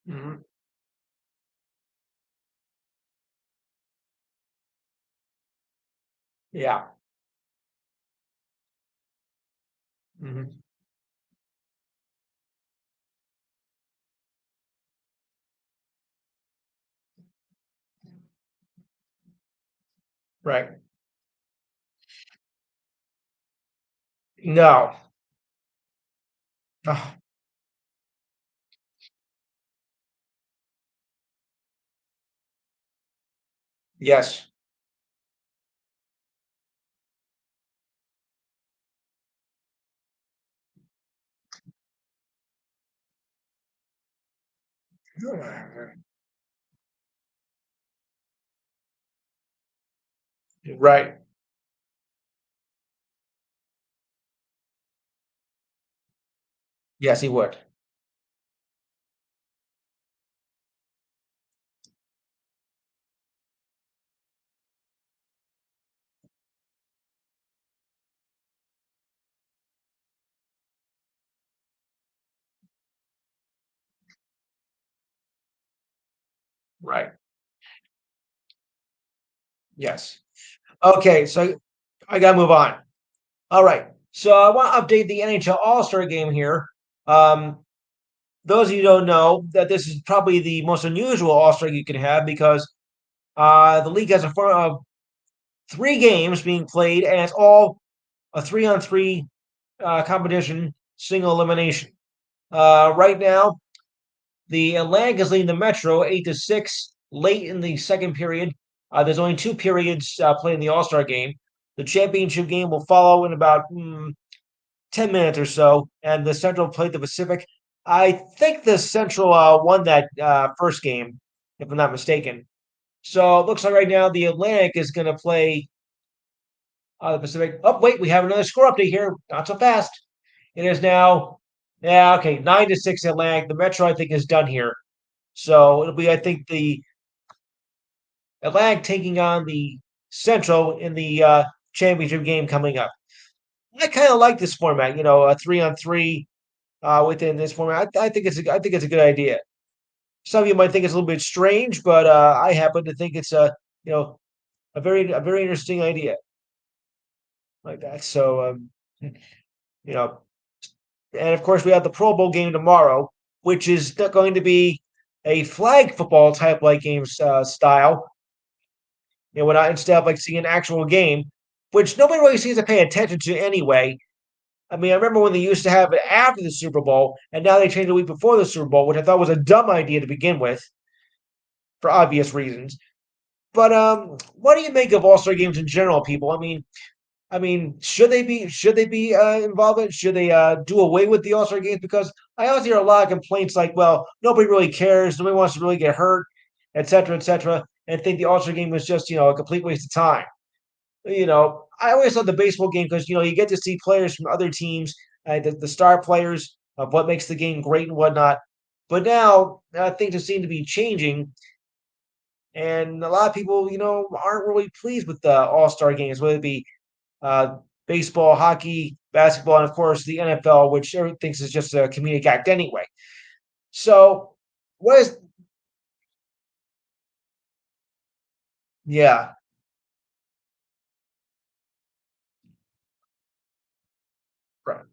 Mhm. Yeah. Mhm. Right. No. Ah, yes. Right. Yes, he would. Right. Yes. Okay, so I gotta move on. All right. So I want to update the NHL All-Star game here. Um, those of you who don't know that this is probably the most unusual All-Star you can have because the league has a three games being played, and it's all a three-on-three competition, single elimination. Right now, the Atlantic is leading the Metro 8-6 late in the second period. There's only two periods played in the All Star game. The championship game will follow in about 10 minutes or so, and the Central played the Pacific. I think the Central won that first game, if I'm not mistaken. So it looks like right now the Atlantic is going to play the Pacific. Oh, wait, we have another score update here. Not so fast. It is now, yeah, okay, 9-6 Atlantic. The Metro, I think, is done here. So it'll be, I think, the Atlantic taking on the Central in the championship game coming up. I kind of like this format, a three-on-three within this format. I think it's a good idea. Some of you might think it's a little bit strange, but I happen to think it's you know a very interesting idea like that. So you know, and of course we have the Pro Bowl game tomorrow, which is going to be a flag football type like game style. When I instead of like seeing an actual game, which nobody really seems to pay attention to anyway. I mean, I remember when they used to have it after the Super Bowl, and now they changed the week before the Super Bowl, which I thought was a dumb idea to begin with, for obvious reasons. But what do you make of All Star games in general, people? I mean, should they be involved in it? Should they do away with the All Star games? Because I always hear a lot of complaints like, well, nobody really cares, nobody wants to really get hurt, et cetera, and think the All Star game was just a complete waste of time. I always love the baseball game because you get to see players from other teams, the star players, of what makes the game great and whatnot. But now things seem to be changing, and a lot of people, aren't really pleased with the All Star games, whether it be uh, baseball, hockey, basketball, and of course the NFL, which everyone thinks is just a comedic act anyway. So, what is? Yeah, right,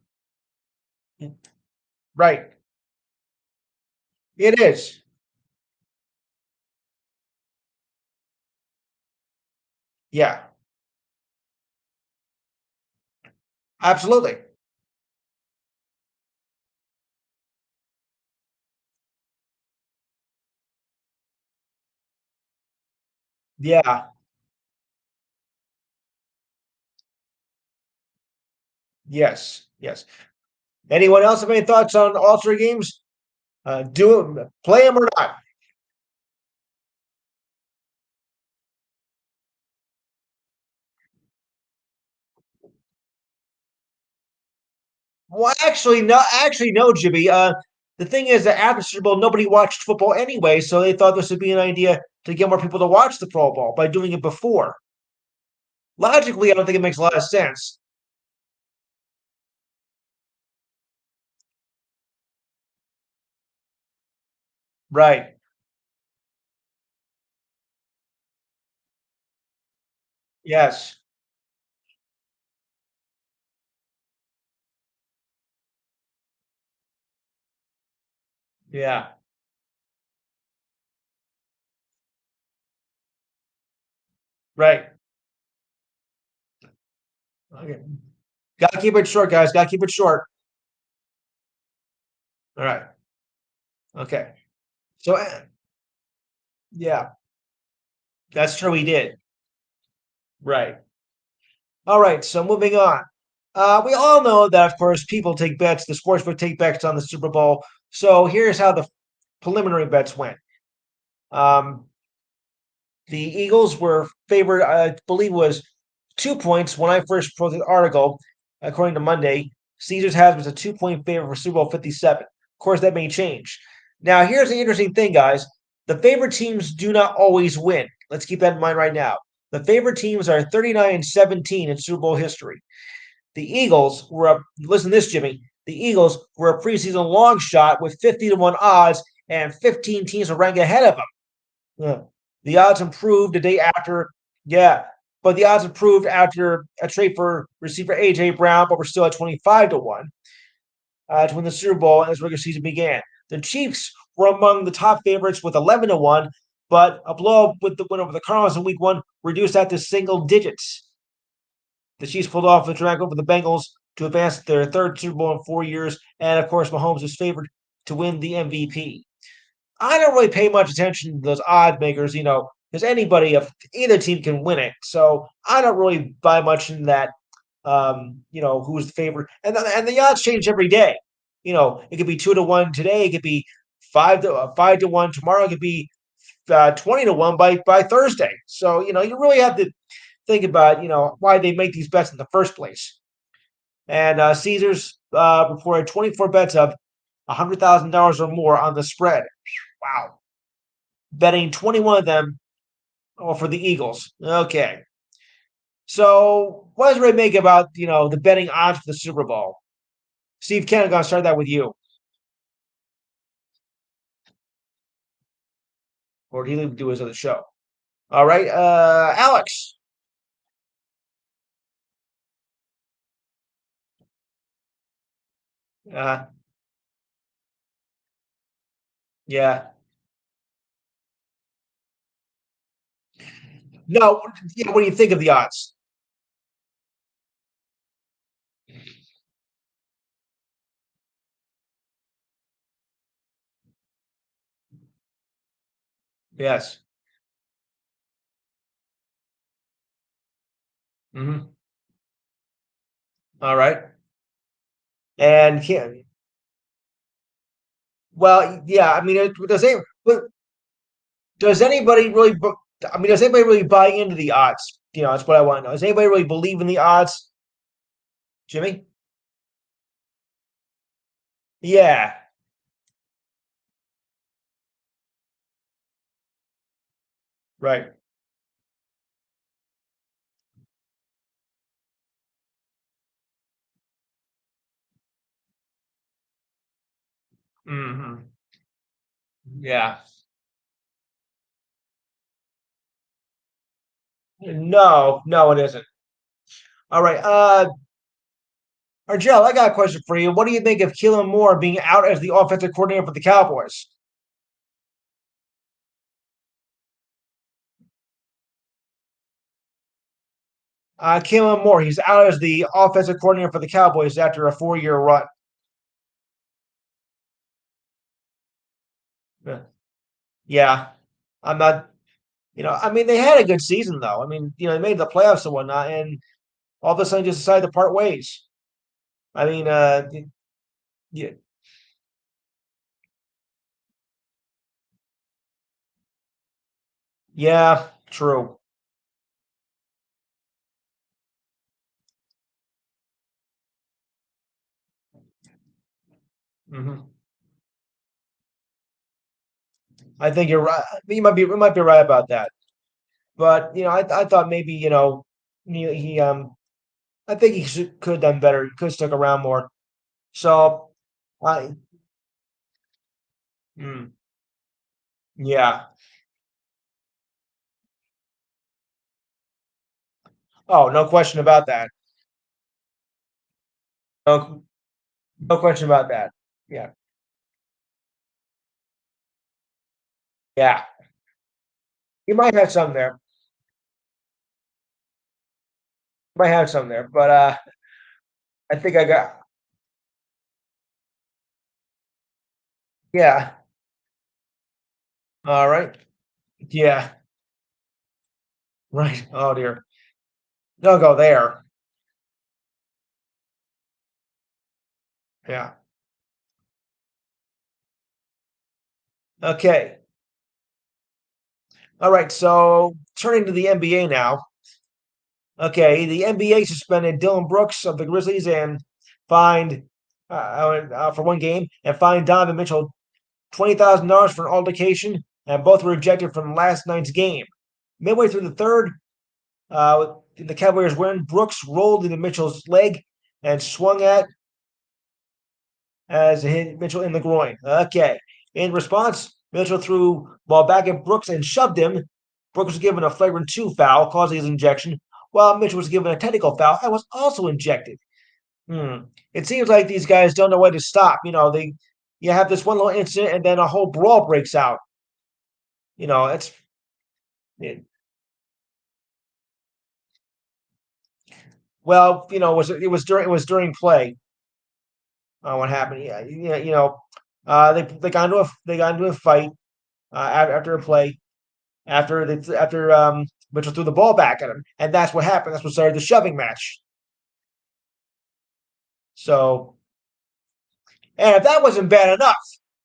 right. It is. Yeah, absolutely. Yeah, yes, yes. Anyone else have any thoughts on All Star games? Do it, play them or not. Well, actually, no, Jimmy. the thing is that after Super Bowl, nobody watched football anyway, so they thought this would be an idea to get more people to watch the Pro Bowl by doing it before. Logically, I don't think it makes a lot of sense. Right. Yes. Yeah. Right. Okay. Got to keep it short, guys. Got to keep it short. All right. Okay. So, yeah, that's true. He did. Right. All right. So, moving on. We all know that, of course, people take bets. The sportsbook take bets on the Super Bowl. So, here's how the preliminary bets went. Um, the Eagles were favored, I believe, was 2 points when I first wrote the article. According to Monday, Caesars has was a 2 point favorite for Super Bowl 57. Of course, that may change. Now, here's the interesting thing, guys. The favorite teams do not always win. Let's keep that in mind right now. The favorite teams are 39 and 17 in Super Bowl history. The Eagles were up. Listen to this, Jimmy. The Eagles were a preseason long shot with 50-1 odds, and 15 teams were ranked ahead of them. Yeah. The odds improved the day after. Yeah, but the odds improved after a trade for receiver AJ Brown, but we're still at 25-1 to win the Super Bowl as regular season began. The Chiefs were among the top favorites with 11-1, but a blow with the win over the Cardinals in Week 1 reduced that to single digits. The Chiefs pulled off a dramatic over the Bengals to advance their third Super Bowl in 4 years, and of course, Mahomes is favored to win the MVP. I don't really pay much attention to those odd makers, because anybody of either team can win it. So I don't really buy much in that. Who's the favorite, and the odds change every day. It could be 2-1 today. It could be 5-1 tomorrow. It could be 20-1 by Thursday. So you really have to think about why they make these bets in the first place. And Caesars reported 24 bets of $100,000 or more on the spread. Wow. Betting 21 of them for the Eagles. Okay. So what does Ray make about, the betting odds for the Super Bowl? Steve Ken, I'm going to start that with you. Or did he do his other show? All right. Alex. Uh, yeah. No, yeah, what do you think of the odds? Yes. Hmm. All right. And yeah, well, yeah, I mean, does anybody really, I mean, does anybody really buy into the odds? That's what I want to know. Does anybody really believe in the odds, Jimmy? Yeah. Right. Hmm. Yeah. No, no, it isn't. All right. Argel, I got a question for you. What do you think of Keelan Moore being out as the offensive coordinator for the Cowboys? Keelan Moore, he's out as the offensive coordinator for the Cowboys after a 4-year run. Yeah. Yeah. I'm not, I mean, they had a good season, though. I mean, they made the playoffs and whatnot, and all of a sudden just decided to part ways. I mean, yeah, yeah, true. Hmm. I think you're right. You might be right about that. But I thought maybe he I think he could have done better. He could have stuck around more. So I mm, yeah. Oh, no question about that. No, no question about that. Yeah, yeah. You might have some there. Might have some there, but I think I got yeah. All right. Yeah. Right. Oh dear. Don't go there. Yeah. Okay. All right. So turning to the NBA now. Okay, the NBA suspended Dylan Brooks of the Grizzlies and fined for one game and fined Donovan Mitchell $20,000 for an altercation, and both were ejected from last night's game. Midway through the third, the Cavaliers win. Brooks rolled into Mitchell's leg and swung at as it hit Mitchell in the groin. Okay. In response, Mitchell threw ball back at Brooks and shoved him. Brooks was given a flagrant 2 foul, causing his injection, while Mitchell was given a technical foul and was also injected. Hmm. It seems like these guys don't know when to stop. You have this one little incident and then a whole brawl breaks out. It's it, well, it was during play. What happened? Yeah, yeah, they got into a fight after a play after Mitchell threw the ball back at him, and that's what happened. That's what started the shoving match. So, and if that wasn't bad enough,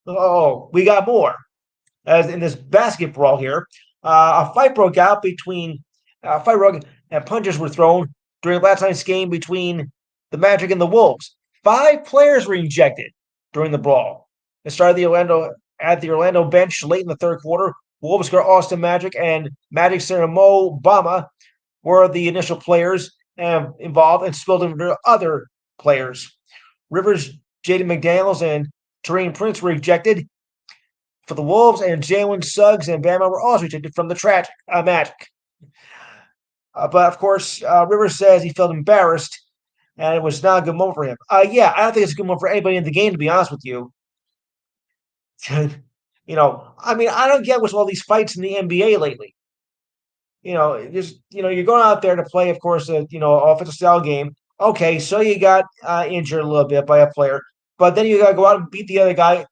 oh, we got more. As in this basketball here, a fight broke out between fight broke and punches were thrown during last night's game between the Magic and the Wolves. 5 players were ejected during the brawl. It started at the Orlando bench late in the third quarter. Wolves guard Austin Magic and Magic center Mo Bama were the initial players involved and spilled into other players. Rivers, Jaden McDaniels, and Taurean Prince were ejected for the Wolves, and Jalen Suggs and Bama were also ejected from the Magic. But of course, Rivers says he felt embarrassed and it was not a good moment for him. Yeah, I don't think it's a good moment for anybody in the game, to be honest with you. I mean, I don't get what's all these fights in the NBA lately. Just you're going out there to play, of course, offensive style game. Okay, so you got injured a little bit by a player, but then you got to go out and beat the other guy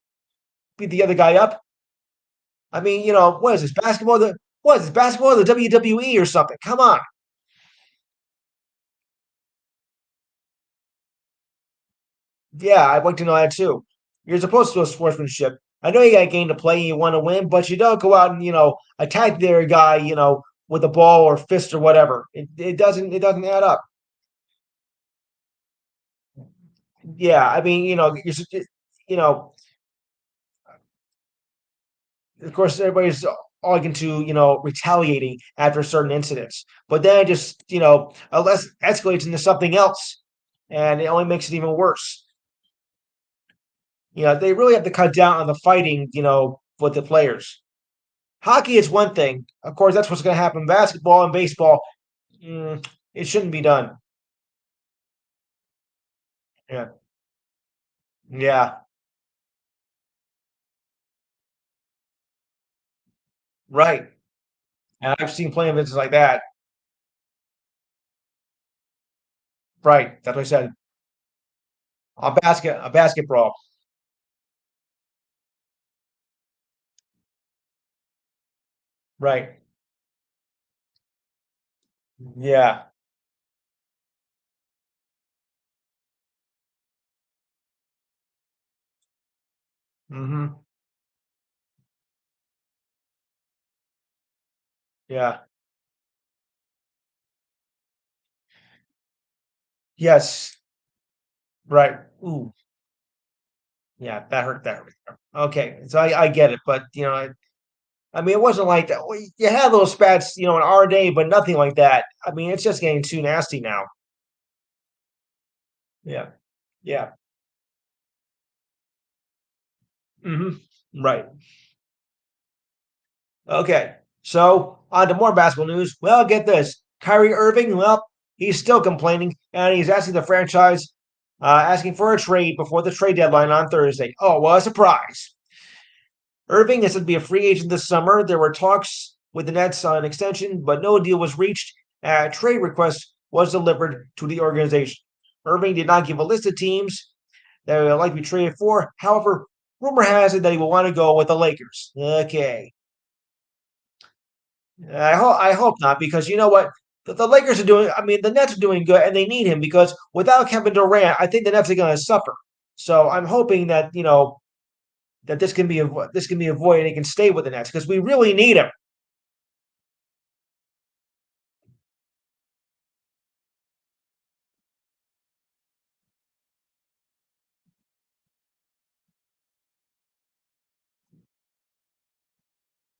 up. I mean, what is this basketball? What is this basketball? The WWE or something? Come on. Yeah, I'd like to know that too. You're supposed to do sportsmanship. I know you got a game to play and you want to win, but you don't go out and attack the other guy, with a ball or fist or whatever. It doesn't add up. Yeah, I mean, you know, of course, everybody's all into retaliating after certain incidents, but then it just unless escalates into something else, and it only makes it even worse. They really have to cut down on the fighting, with the players. Hockey is one thing. Of course, that's what's going to happen. Basketball and baseball, it shouldn't be done. Yeah, yeah, right. And I've seen plenty of instances like that. Right. That's what I said. A basket brawl. Right. Yeah. Hmm. Yeah. Yes. Right. Ooh. Yeah. That hurt. That hurt. Okay. So I get it, but I mean, it wasn't like that. You had those spats, in our day, but nothing like that. I mean, it's just getting too nasty now. Yeah, yeah. Hmm. Right. Okay. So on to more basketball news. Well, get this. Kyrie Irving, well, he's still complaining, and he's asking the franchise, asking for a trade before the trade deadline on Thursday. Oh, well, a surprise. Irving is said to be a free agent this summer. There were talks with the Nets on an extension, but no deal was reached. A trade request was delivered to the organization. Irving did not give a list of teams that would like to be traded for. However, rumor has it that he will want to go with the Lakers. Okay. I hope not, because you know what? The Lakers are doing, I mean, the Nets are doing good, and they need him because without Kevin Durant, I think the Nets are going to suffer. So I'm hoping that, that this can be avoided and he can stay with the Nets because we really need him.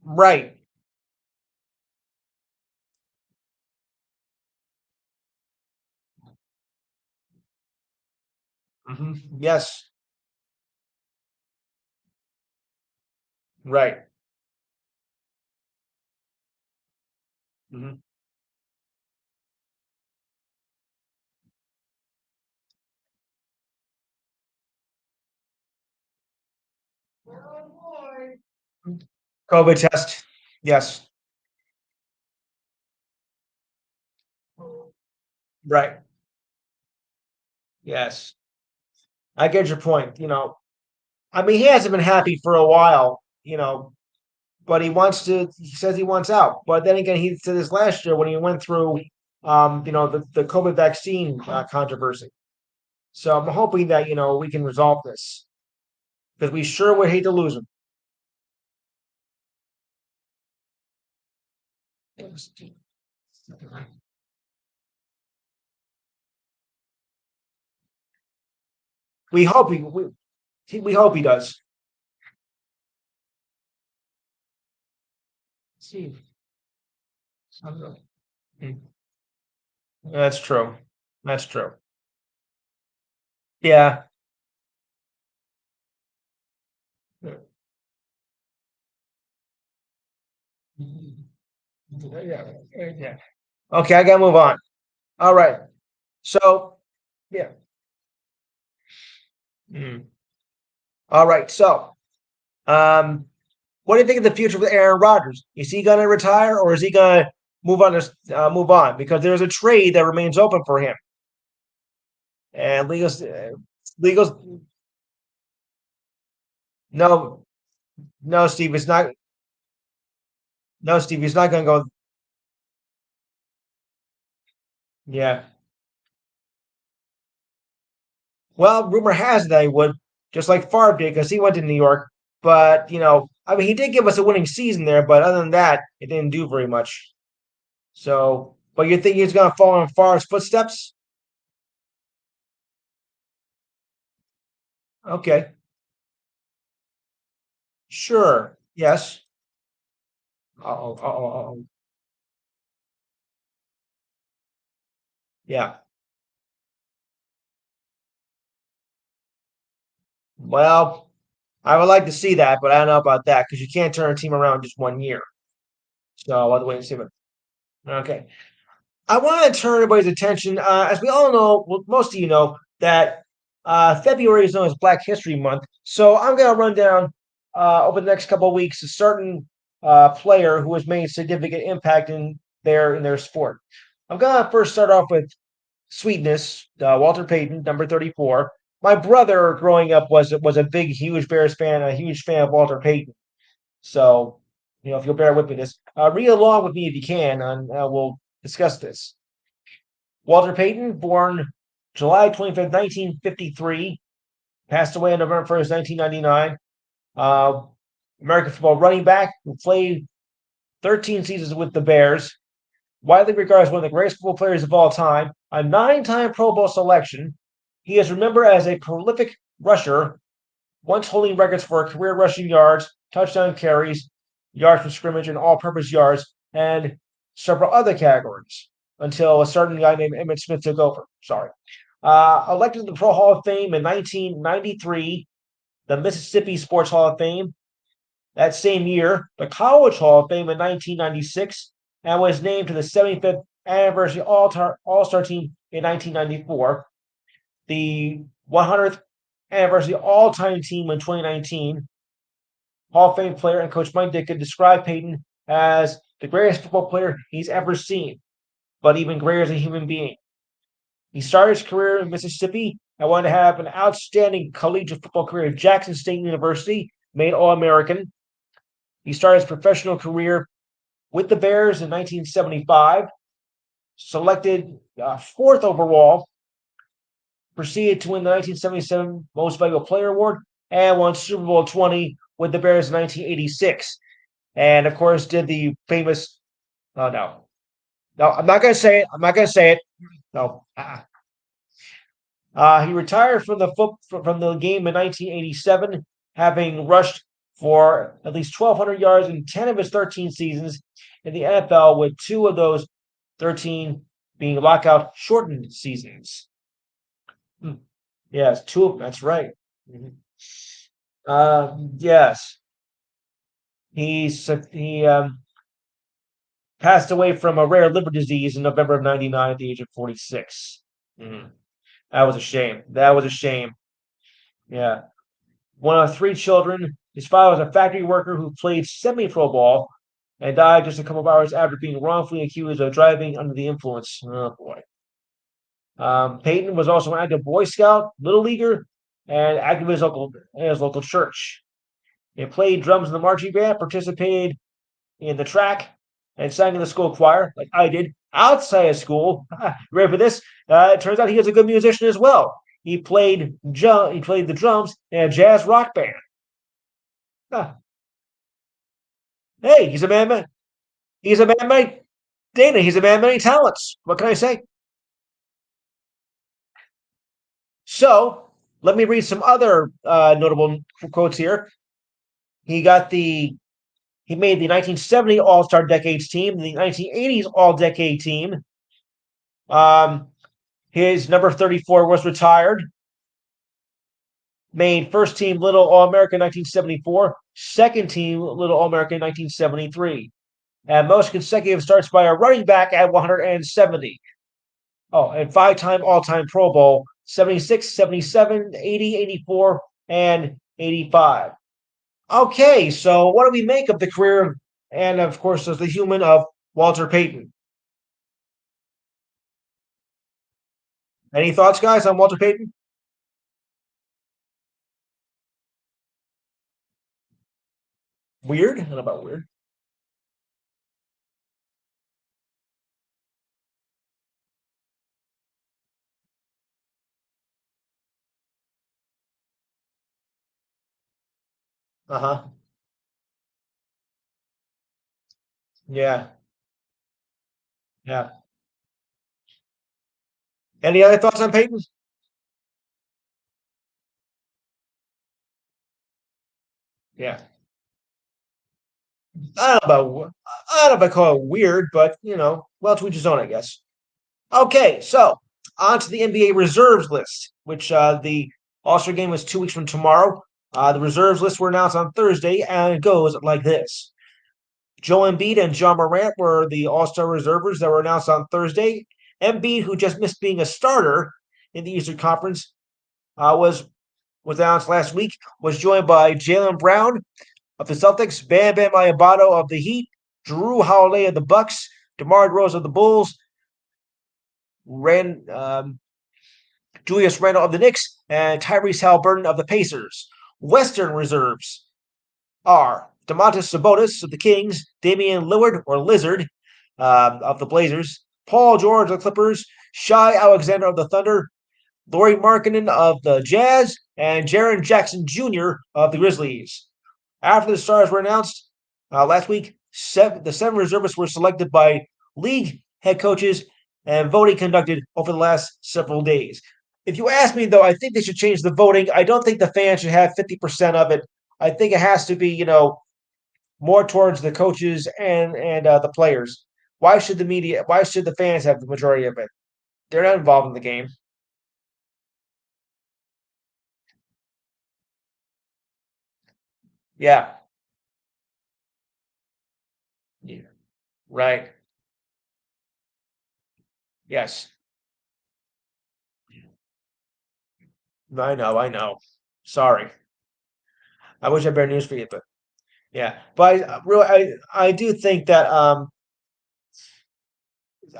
Right. Yes. Right. Hmm. COVID test. Yes. Right. Yes. I get your point. I mean, he hasn't been happy for a while, but he says he wants out. But then again, he said this last year when he went through, the COVID vaccine controversy. So I'm hoping that, we can resolve this because we sure would hate to lose him. We hope we hope he does. See, that's true. That's true. Yeah. Yeah. Yeah. Okay, I gotta move on. All right. So, yeah. Mm. All right. So, um, what do you think of the future with Aaron Rodgers? Is he gonna retire or is he gonna move on? Because there's a trade that remains open for him, and legals. No, no, Steve. It's not. No, Steve. He's not gonna go. Yeah. Well, rumor has it that he would, just like Favre did, because he went to New York. But I mean, he did give us a winning season there. But other than that, it didn't do very much. So, but you think he's gonna follow in Favre's footsteps? Okay, sure, yes. Oh, oh, oh, yeah. Well, I would like to see that, but I don't know about that because you can't turn a team around in just 1 year. So I'll have to wait and see. But okay, I want to turn everybody's attention, as we all know, well, most of you know that February is known as Black History Month. So I'm going to run down over the next couple of weeks a certain player who has made significant impact in their sport. I'm going to first start off with Sweetness, Walter Payton, number 34. My brother growing up was a big, huge Bears fan, a huge fan of Walter Payton. So, if you'll bear with me this, read along with me if you can, and we'll discuss this. Walter Payton, born July 25th, 1953, passed away on November 1st, 1999. Uh, American football running back who played 13 seasons with the Bears, widely regarded as one of the greatest football players of all time, a 9-time Pro Bowl selection. He is remembered as a prolific rusher, once holding records for career rushing yards, touchdown carries, yards per scrimmage, and all-purpose yards, and several other categories until a certain guy named Emmitt Smith took over. Sorry. Elected to the Pro Hall of Fame in 1993, the Mississippi Sports Hall of Fame that same year, the College Hall of Fame in 1996, and was named to the 75th anniversary All-Star team in 1994, the 100th anniversary all-time team in 2019. Hall of Fame player and coach Mike Ditka described Peyton as the greatest football player he's ever seen, but even greater as a human being. He started his career in Mississippi and went to have an outstanding collegiate football career at Jackson State University, made All-American. He started his professional career with the Bears in 1975, selected fourth overall, proceeded to win the 1977 Most Valuable Player Award, and won Super Bowl 20 with the Bears in 1986. And, of course, did the famous – oh, no. No, I'm not going to say it. I'm not going to say it. No. He retired from the game in 1987, having rushed for at least 1,200 yards in 10 of his 13 seasons in the NFL, with 2 of those 13 being lockout-shortened seasons. Yes, 2 of them. That's right. Yes. He passed away from a rare liver disease in November of 1999 at the age of 46. That was a shame. That was a shame. Yeah. One of 3 children. His father was a factory worker who played semi-pro ball and died just a couple of hours after being wrongfully accused of driving under the influence. Oh, boy. Peyton was also an active Boy Scout, Little Leaguer, and active in his local church. He played drums in the marching band, participated in the track, and sang in the school choir, like I did, outside of school. Ready for this? It turns out he was a good musician as well. He played the drums in a jazz rock band. Hey, he's a man. He's a man. Dana, he's a man of many talents. What can I say? So let me read some other notable quotes here. He made the 1970 All-Star Decades team, the 1980s All-Decade team. His number 34 was retired. Made first team Little All-American 1974, second team Little All-American 1973. And most consecutive starts by a running back at 170. Oh, and 5-time all-time Pro Bowl, 76, 77, 80, 84, and 85. Okay, so what do we make of the career and, of course, as the human of Walter Payton? Any thoughts, guys, on Walter Payton? Weird? I don't know about weird. Uh-huh. Yeah. Yeah. Any other thoughts on Payton? Yeah. I don't know if I call it weird, but well, to each his own, I guess. Okay, so on to the NBA reserves list, which the All-Star game is 2 weeks from tomorrow. The reserves list were announced on Thursday, and it goes like this. Joel Embiid and John Morant were the All-Star reservers that were announced on Thursday. Embiid, who just missed being a starter in the Eastern Conference, was announced last week, was joined by Jaylen Brown of the Celtics, Bam Bam Adebayo of the Heat, Jrue Holiday of the Bucks, DeMar DeRozan of the Bulls, Julius Randle of the Knicks, and Tyrese Halliburton of the Pacers. Western reserves are Domantas Sabonis of the Kings, Damian Lillard or Lizard of the Blazers, Paul George of the Clippers, Shai Alexander of the Thunder, Lauri Markkanen of the Jazz, and Jaren Jackson Jr. of the Grizzlies. After the stars were announced last week, the 7 reservists were selected by league head coaches and voting conducted over the last several days. If you ask me, though, I think they should change the voting. I don't think the fans should have 50% of it. I think it has to be, more towards the coaches and the players. Why should the media? Why should the fans have the majority of it? They're not involved in the game. Yeah. Yeah. Right. Yes. I know. I know. Sorry. I wish I had better news for you, but yeah. But I do think that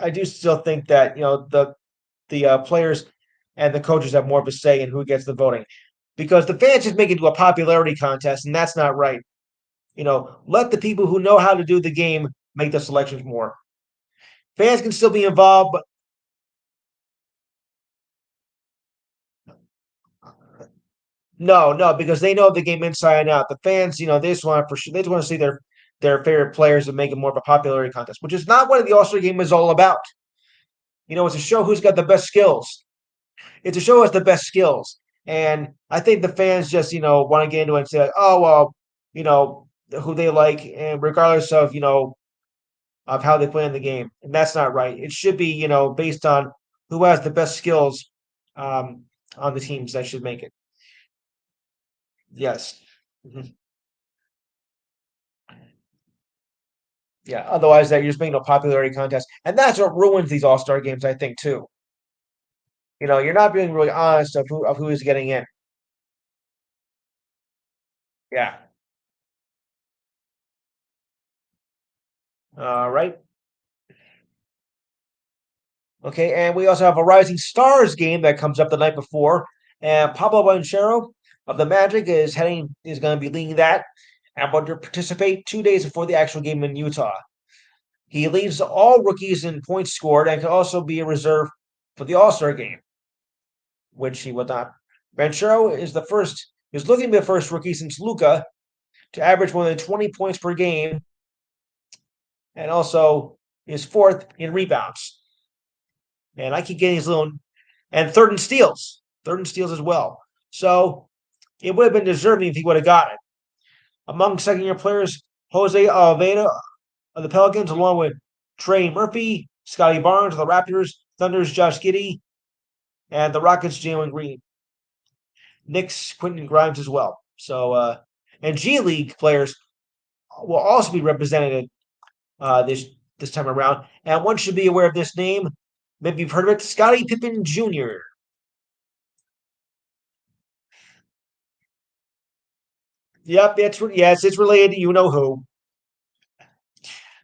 I do still think that the players and the coaches have more of a say in who gets the voting because the fans just make it into a popularity contest, and that's not right. Let the people who know how to do the game make the selections more. Fans can still be involved, but no, no, because they know the game inside and out. The fans, they just want for sure. They just want to see their favorite players and make it more of a popularity contest, which is not what the All Star game is all about. It's a show who's got the best skills. It's a show who has the best skills, and I think the fans just want to get into it and say, like, oh well, you know who they like, and regardless of how they play in the game, and that's not right. It should be based on who has the best skills um, on the teams that should make it. Yes. Mhm. Yeah. Otherwise, that you're just making a popularity contest, and that's what ruins these All Star games. I think too. You're not being really honest of who is getting in. Yeah. All right. Okay, and we also have a Rising Stars game that comes up the night before, and Pablo Banchero of the Magic is going to be leading that, and will to participate 2 days before the actual game in Utah. He leads all rookies in points scored and can also be a reserve for the All Star game, which he will not. Banchero is looking to be the first rookie since Luca to average more than 20 points per game, and also is fourth in rebounds. And I keep getting his little and third in steals as well. So it would have been deserving if he would have got it. Among second-year players, Jose Alveda of the Pelicans, along with Trey Murphy, Scotty Barnes of the Raptors, Thunder's Josh Giddey, and the Rockets' Jalen Green. Knicks' Quentin Grimes as well. So, and G League players will also be represented this time around. And one should be aware of this name. Maybe you've heard of it, Scottie Pippen Jr. Yep, it's related to you know who.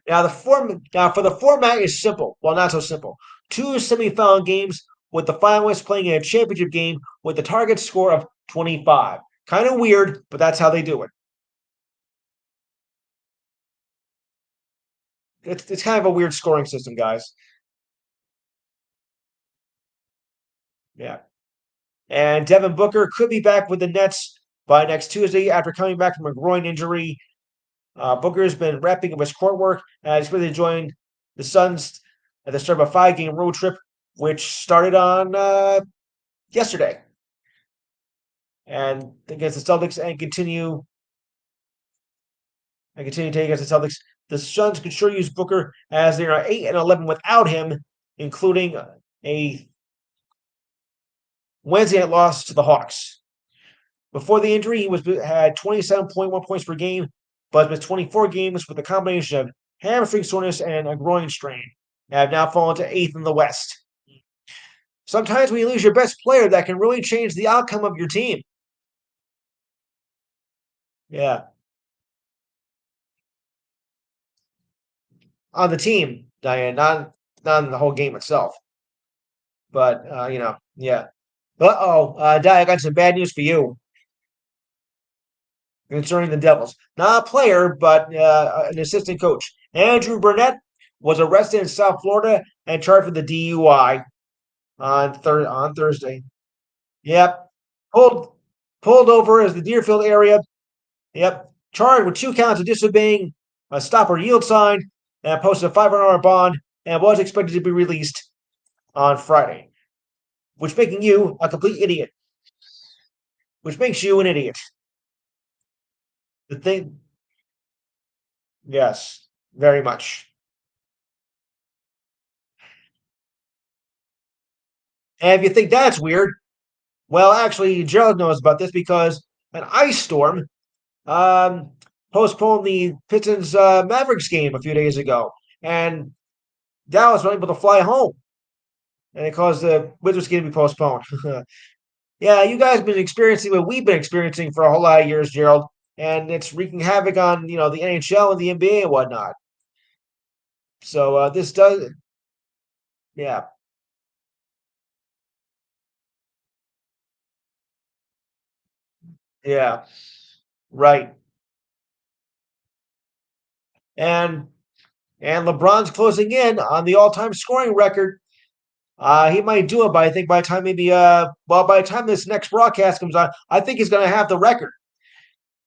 Now for the format is simple. Well, not so simple. Two semifinal games with the finalists playing in a championship game with the target score of 25. Kind of weird, but that's how they do it. It's kind of a weird scoring system, guys. Yeah. And Devin Booker could be back with the Nets by next Tuesday after coming back from a groin injury. Booker has been wrapping up his court work and he's really joined the Suns at the start of a 5-game road trip, which started on yesterday. And against the Celtics and continue to take against the Celtics. The Suns could sure use Booker as they are 8-11 without him, including a Wednesday night loss to the Hawks. Before the injury, had 27.1 points per game, but with 24 games with a combination of hamstring soreness and a groin strain, have now fallen to eighth in the West. Sometimes when you lose your best player, that can really change the outcome of your team. Yeah, on the team, Diane, not in the whole game itself. But yeah. Di, I got some bad news for you concerning the Devils. Not a player, but an assistant coach. Andrew Burnett was arrested in South Florida and charged with the DUI on Thursday. Yep, pulled pulled over as the Deerfield area. Yep, charged with 2 counts of disobeying a stop or yield sign and posted a $500 bond and was expected to be released on Friday, which making you a complete idiot. Which makes you an idiot. The thing Yes, very much. And if you think that's weird, well, actually, Gerald knows about this because an ice storm um, postponed the Pistons Mavericks game a few days ago, and Dallas was able to fly home, and it caused the Wizards game to be postponed. Yeah, you guys have been experiencing what we've been experiencing for a whole lot of years, Gerald, and it's wreaking havoc on the NHL and the NBA and whatnot. So this does, yeah, yeah, right, and LeBron's closing in on the all-time scoring record. He might do it, but I think by the time by the time this next broadcast comes on, I think he's going to have the record.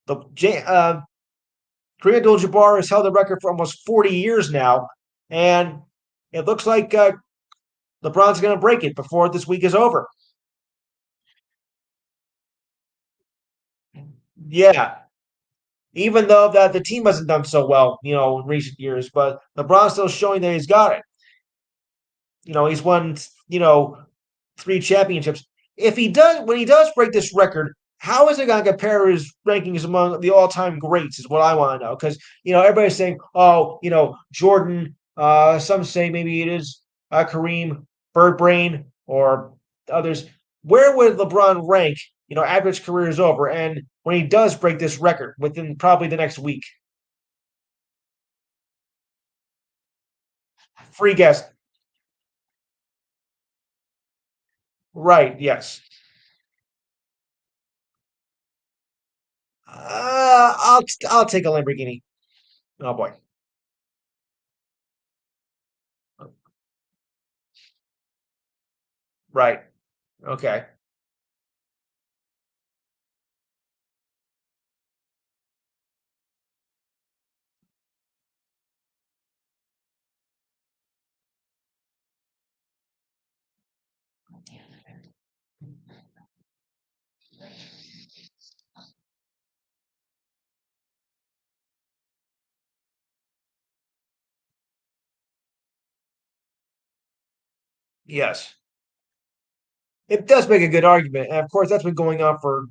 The Kareem Abdul-Jabbar has held the record for almost 40 years now, and it looks like LeBron's going to break it before this week is over. Yeah, even though that the team hasn't done so well, in recent years, but LeBron's still showing that he's got it. He's won, three championships. If he does, when he does break this record, how is it going to compare his rankings among the all-time greats? Is what I want to know. Because everybody's saying, oh, Jordan. Some say maybe it is Kareem, Bird Brain, or others. Where would LeBron rank? After his career is over, and when he does break this record within probably the next week. Free guess. Right. Yes. I'll take a Lamborghini. Oh boy. Right. Okay. Yes. It does make a good argument. And of course, that's been going on for,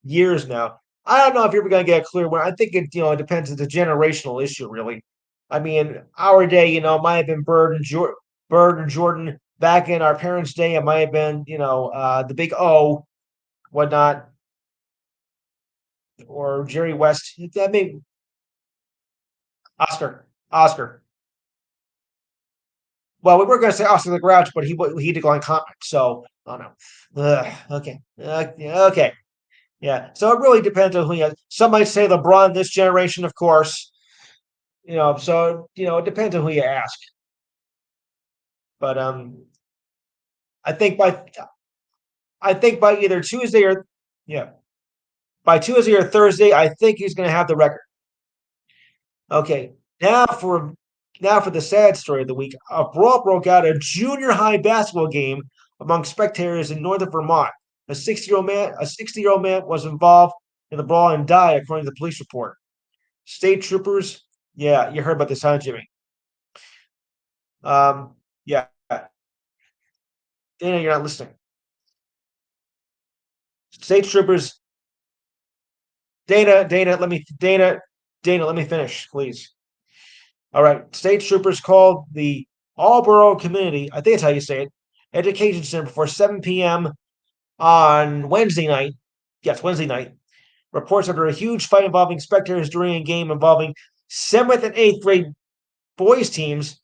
years now. I don't know if you're ever going to get a clear one. I think it depends. It's a generational issue, really. I mean, our day, might have been Bird and Jordan. Back in our parents' day, it might have been, the big O, whatnot, or Jerry West. That may Oscar. Well, we were going to say Oscar the Grouch, but he declined comment. So, oh no. Okay. Okay. Yeah. So it really depends on who you. Some might say LeBron this generation, of course. So it depends on who you ask. But I think by either Tuesday or yeah, by Tuesday or Thursday, I think he's going to have the record. Okay. Now for the sad story of the week. A brawl broke out at a junior high basketball game among spectators in northern Vermont. A 60-year-old man was involved in the brawl and died, according to the police report. State troopers, yeah, you heard about this, huh, Jimmy? Yeah, Dana, you're not listening. State troopers, Dana, let me finish, please. All right, state troopers called the Allboro Community, I think that's how you say it, Education Center before 7 p.m. on Wednesday night. Yes, Wednesday night. Reports under a huge fight involving spectators during a game involving 7th and 8th grade boys teams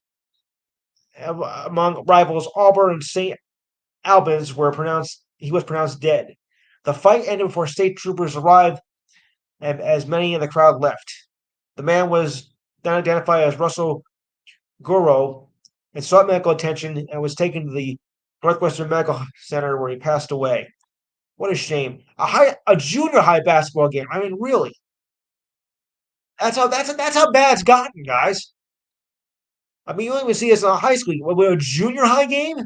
among rivals Auburn and St. Albans he was pronounced dead. The fight ended before state troopers arrived and as many in the crowd left. The man was then identified as Russell Goro and sought medical attention and was taken to the Northwestern Medical Center where he passed away. What a shame. A junior high basketball game. I mean, really. That's how bad it's gotten, guys. I mean, you don't even see this in a high school. With a junior high game?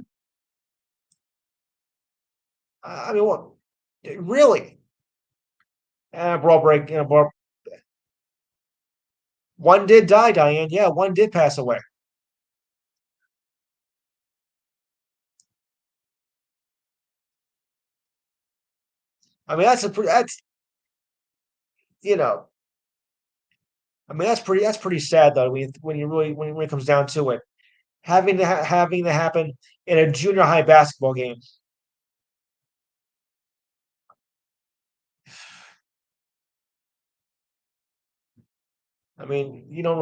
I mean, what? Really? And a brawl break. One did die, Diane. Yeah, one did pass away. I mean, that's you know, I mean, that's pretty sad though. When you really when it comes down to it, having to happen in a junior high basketball game. I mean, you don't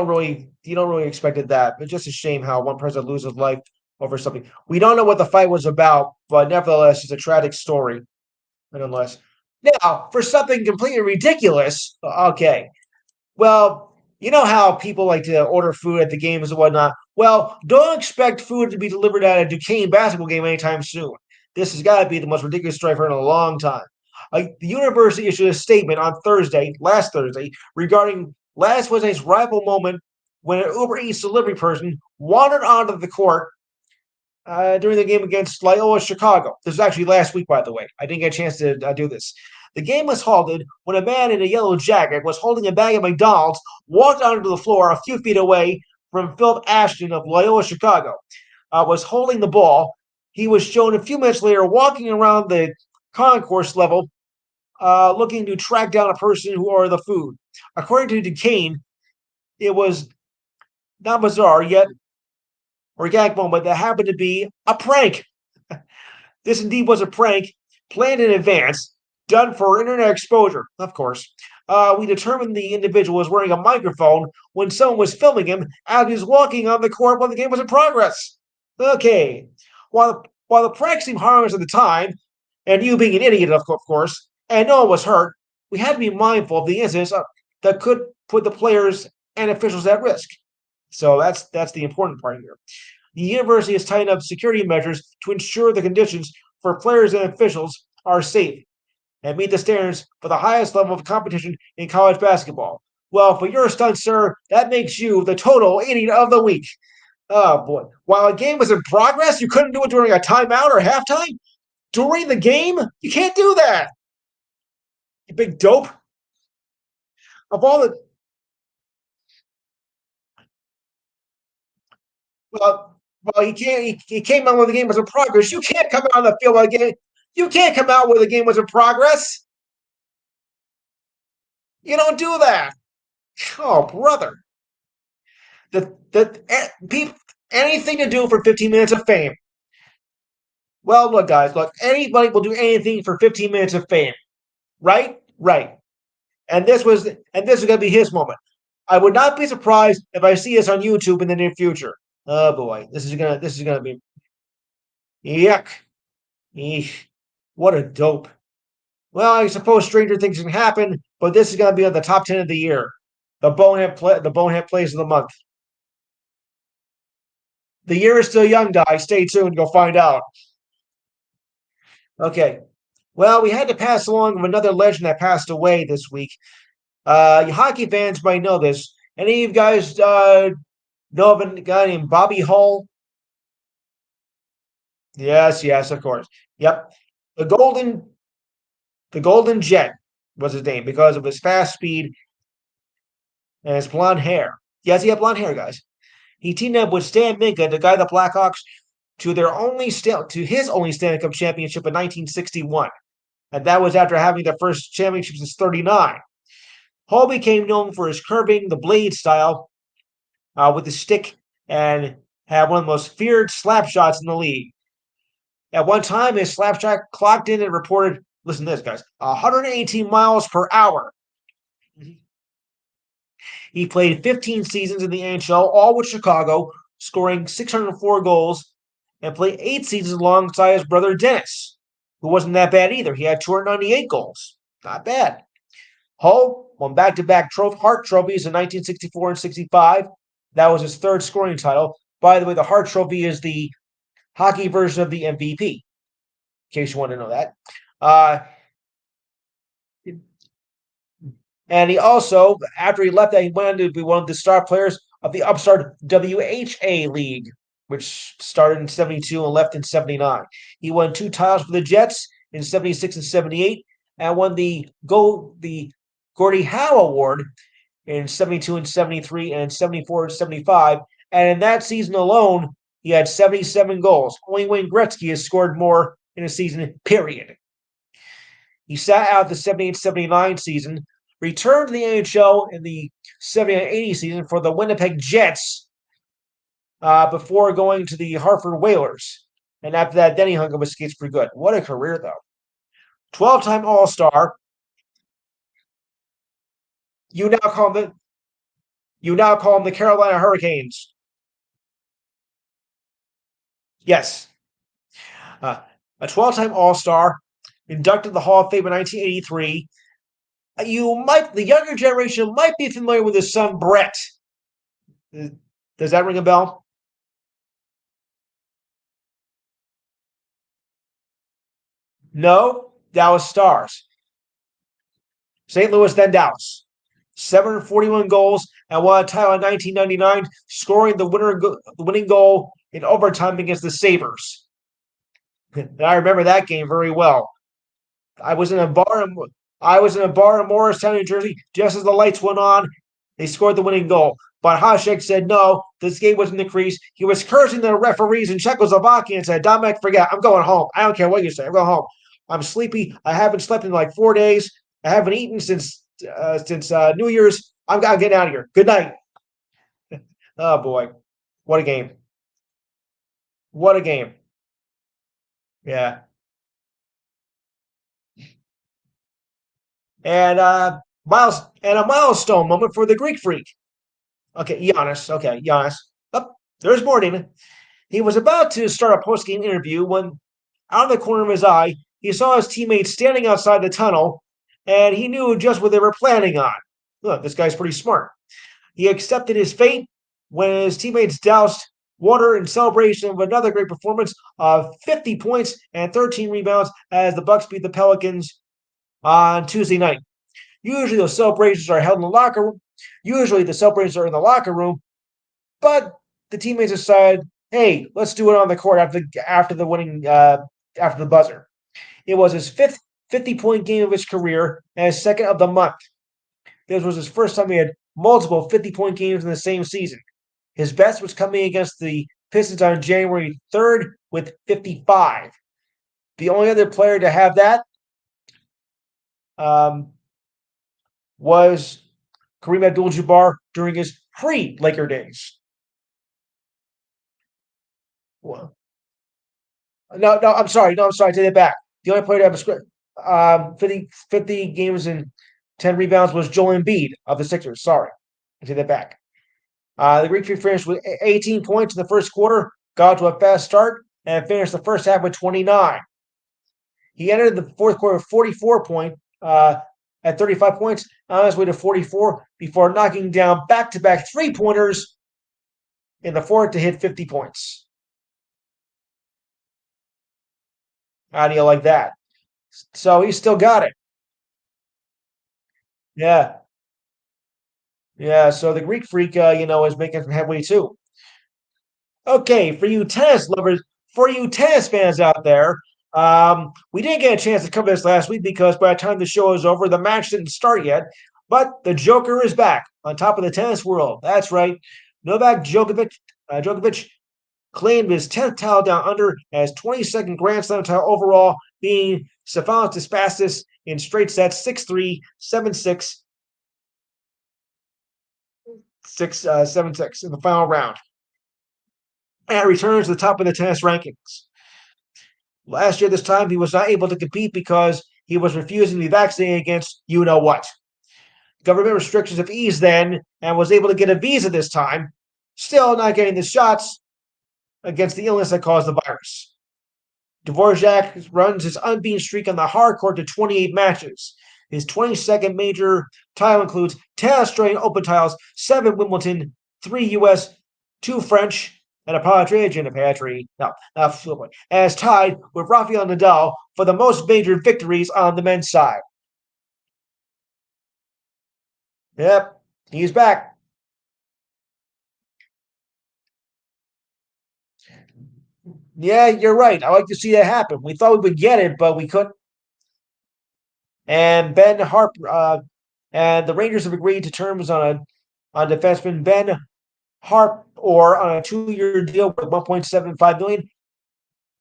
really expected that. It's just a shame how one person loses life over something. We don't know what the fight was about, but nevertheless, it's a tragic story. Nonetheless, now for something completely ridiculous. Okay, well, you know how people like to order food at the games and whatnot. Well, don't expect food to be delivered at a Duquesne basketball game anytime soon. This has got to be the most ridiculous story I've heard in a long time. The university issued a statement on last Thursday, regarding last Wednesday's rival moment when an Uber Eats delivery person wandered onto the court during the game against Loyola Chicago. This was actually last week, by the way. I didn't get a chance to do this. The game was halted when a man in a yellow jacket was holding a bag of McDonald's, walked onto the floor a few feet away from Philip Ashton of Loyola Chicago, was holding the ball. He was shown a few minutes later walking around the concourse level, looking to track down a person who ordered the food. According to Duquesne, it was not bizarre yet organic moment that happened to be a prank. This indeed was a prank planned in advance, done for internet exposure, of course. We determined the individual was wearing a microphone when someone was filming him as he was walking on the court while the game was in progress. Okay. While the prank seemed harmless at the time, and you being an idiot, of course, and no one was hurt, we had to be mindful of the incidents that could put the players and officials at risk. So that's the important part here. The university has tightened up security measures to ensure the conditions for players and officials are safe and meet the standards for the highest level of competition in college basketball. Well, for your stunt, sir, that makes you the total idiot of the week. Oh boy. While a game was in progress, you couldn't do it during a timeout or halftime? During the game? You can't do that. You big dope. Of all the well, he came out when the game was in progress. You can't come out on the field while the game. You can't come out where the game was in progress. You don't do that. Oh, brother. People, anything to do for 15 minutes of fame. Well, look, guys, look, anybody will do anything for 15 minutes of fame. Right? Right. And this is gonna be his moment. I would not be surprised if I see this on YouTube in the near future. Oh boy, this is gonna be yuck. Eesh. What a dope. Well, I suppose stranger things can happen, but this is gonna be on the top 10 of the year. The bonehead plays of the month. The year is still young, guys. Stay tuned. You'll find out. Okay. Well, we had to pass along of another legend that passed away this week. Hockey fans might know this. Any of you guys know of a guy named Bobby Hull? Yes, yes, of course. Yep. The Golden the Golden Jet was his name because of his fast speed and his blonde hair. Yes, he had blonde hair, guys. He teamed up with Stan Minka to guide the Blackhawks to his only Stanley Cup championship in 1961, and that was after having their first championship since '39. Hall became known for his curving, the blade style with the stick, and had one of the most feared slap shots in the league. At one time, his slap shot clocked in and reported, listen to this, guys, 118 miles per hour. He played 15 seasons in the NHL, all with Chicago, scoring 604 goals, and played 8 seasons alongside his brother Dennis, who wasn't that bad either. He had 298 goals. Not bad. Hull won back-to-back Hart trophies in 1964 and 65. That was his third scoring title. By the way, the Hart Trophy is the hockey version of the MVP, in case you want to know that. And he also, after he left that, he went on to be one of the star players of the upstart WHA League, which started in 72 and left in 79. He won 2 titles for the Jets in 76 and 78, and won the Gordie Howe Award in 72 and 73 and 74 and 75. And in that season alone, he had 77 goals. Only Wayne Gretzky has scored more in a season, period. He sat out the 78-79 season, returned to the NHL in the 79-80 season for the Winnipeg Jets before going to the Hartford Whalers. And after that, then he hung up his skates pretty good. What a career, though. 12-time All-Star. You now call them the Carolina Hurricanes. Yes. A 12-time All-Star, inducted to the Hall of Fame in 1983. The younger generation might be familiar with his son Brett. Does that ring a bell? No, Dallas Stars. St. Louis, then Dallas. 741 goals and won a title in 1999, scoring the winning goal in overtime against the Sabres. And I remember that game very well. I was in a bar in Morristown, New Jersey, just as the lights went on. They scored the winning goal. But Hasek said no, this game was in the crease. He was cursing the referees in Czechoslovakia and said, Dominic, forget, I'm going home. I don't care what you say. I'm going home. I'm sleepy. I haven't slept in like 4 days. I haven't eaten since New Year's. I'm getting out of here. Good night. Oh, boy. What a game. What a game. Yeah. And a milestone moment for the Greek Freak. Okay, Giannis. Okay, Giannis. Oh, there's Morning. He was about to start a post-game interview when, out of the corner of his eye, he saw his teammates standing outside the tunnel, and he knew just what they were planning on. Look, this guy's pretty smart. He accepted his fate when his teammates doused water in celebration of another great performance of 50 points and 13 rebounds as the Bucks beat the Pelicans on Tuesday night. Usually those celebrations are held in the locker room. Usually the celebrations are in the locker room, but the teammates decide, hey, let's do it on the court after the buzzer. It was his fifth 50-point game of his career and his second of the month. This was his first time he had multiple 50-point games in the same season. His best was coming against the Pistons on January 3rd with 55. The only other player to have that was Kareem Abdul-Jabbar during his pre-Laker days. Well, no, I'm sorry. I take it back. The only player to have 50 games and 10 rebounds was Joel Embiid of the Sixers. Sorry. I take that back. The Greek Freak finished with 18 points in the first quarter, got to a fast start, and finished the first half with 29. He entered the fourth quarter with 44 points at 35 points, on his way to 44 before knocking down back-to-back three-pointers in the fourth to hit 50 points. How do you like that? So he still got it. Yeah. Yeah, so the Greek Freak, is making some headway too. Okay, for you tennis lovers, for you tennis fans out there, we didn't get a chance to cover this last week because by the time the show is over, the match didn't start yet. But the Joker is back on top of the tennis world. That's right. Novak Djokovic claimed his 10th title down under as 22nd Grand Slam title overall, being Stefanos Tsitsipas in straight sets 6-3, 7-6, 7-6 in the final round. And returns to the top of the tennis rankings. Last year, this time, he was not able to compete because he was refusing to be vaccinated against you-know-what. Government restrictions have eased then and was able to get a visa this time, still not getting the shots against the illness that caused the virus. Dvorak runs his unbeaten streak on the hard court to 28 matches. His 22nd major title includes 10 Australian Open titles, 7 Wimbledon, 3 U.S., 2 French, and a partridge in a pantry. No, as tied with Rafael Nadal for the most major victories on the men's side. Yep, he's back. Yeah, you're right. I like to see that happen. We thought we would get it, but we couldn't. And Ben Harper, And the Rangers have agreed to terms on defenseman Ben Harp or on a 2-year deal with $1.75 million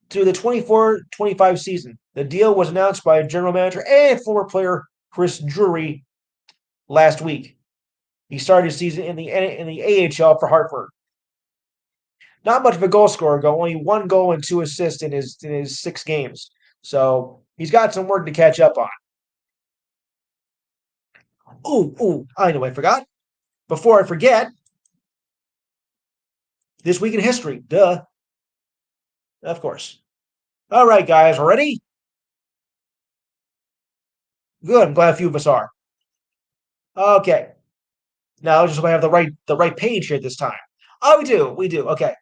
through the 24-25 season. The deal was announced by general manager and former player Chris Drury last week. He started his season in the AHL for Hartford. Not much of a goal scorer, only 1 goal and 2 assists in his 6 games. So he's got some work to catch up on. I know I forgot. Before I forget, this week in history. Duh. Of course. All right, guys, ready? Good. I'm glad a few of us are. Okay. Now just so I have the right page here this time. Oh, we do. We do. Okay.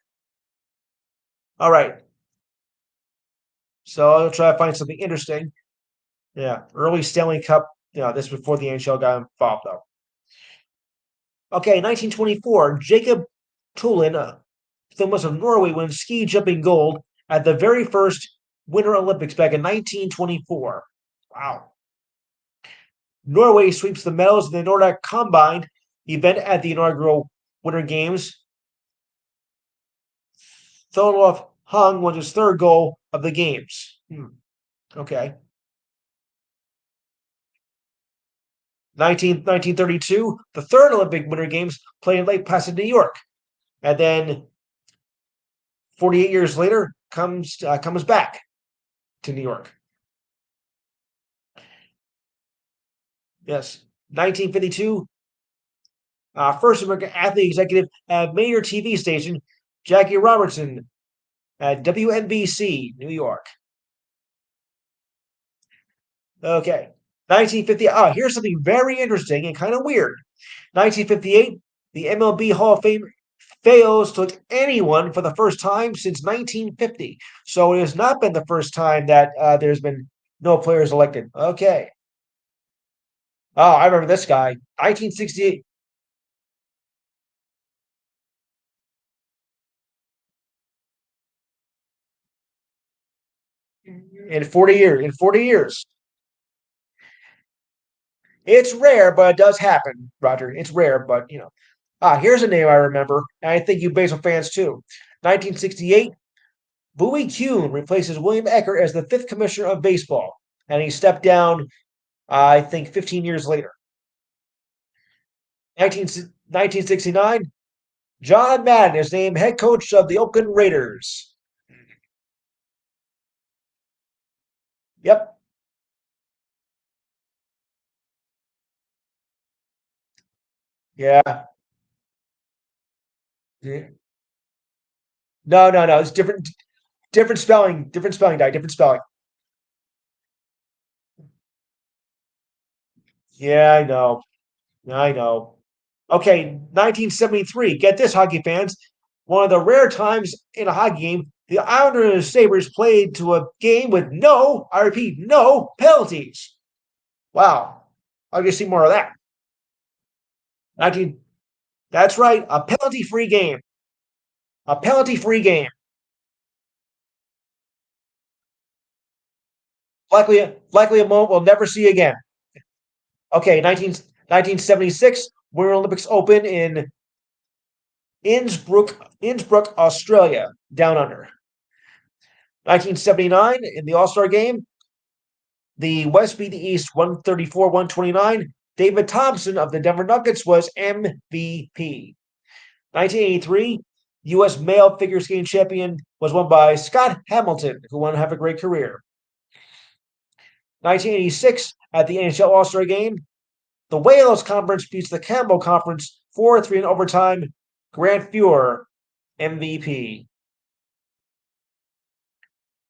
All right. So I'll try to find something interesting. Yeah. Early Stanley Cup. This was before the NHL got involved, though. Okay, 1924, Jacob Tulin, Thomas of Norway, wins ski jumping gold at the very first Winter Olympics back in 1924. Wow. Norway sweeps the medals in the Nordic Combine event at the inaugural Winter Games. Thorolf Hung won his 3rd goal of the Games. Okay. 1932, the 3rd Olympic Winter Games played in Lake Placid, New York. And then 48 years later, comes back to New York. Yes. 1952, first American athlete executive at major TV station, Jackie Robertson at WNBC, New York. Okay. 1950. Here's something very interesting and kind of weird. 1958, the MLB Hall of Fame fails to elect anyone for the first time since 1950. So it has not been the first time that there's been no players elected. Okay. I remember this guy. 1968. In 40 years. In 40 years. It's rare, but it does happen, Roger. It's rare, but here's a name I remember, and I think you baseball fans too. 1968, Bowie Kuhn replaces William Eckert as the 5th commissioner of baseball, and he stepped down, I think, 15 years later. 1969, John Madden is named head coach of the Oakland Raiders. Yep. Yeah. No, no, no. It's different. Different spelling. Different spelling. Different spelling. Yeah, I know. I know. Okay, 1973. Get this, hockey fans. One of the rare times in a hockey game, the Islanders and Sabres played to a game with no, I repeat, no penalties. Wow. I'll just see more of that. 19. That's right, a penalty-free game. A penalty-free game. Likely a moment we'll never see again. Okay, 1976, Winter Olympics Open in Innsbruck, Australia, down under. 1979, in the All-Star game, the West beat the East 134-129. David Thompson of the Denver Nuggets was MVP. 1983, U.S. male figure skating champion was won by Scott Hamilton, who went on to have a great career. 1986, at the NHL All-Star game, the Wales Conference beats the Campbell Conference 4-3 in overtime. Grant Fuhr, MVP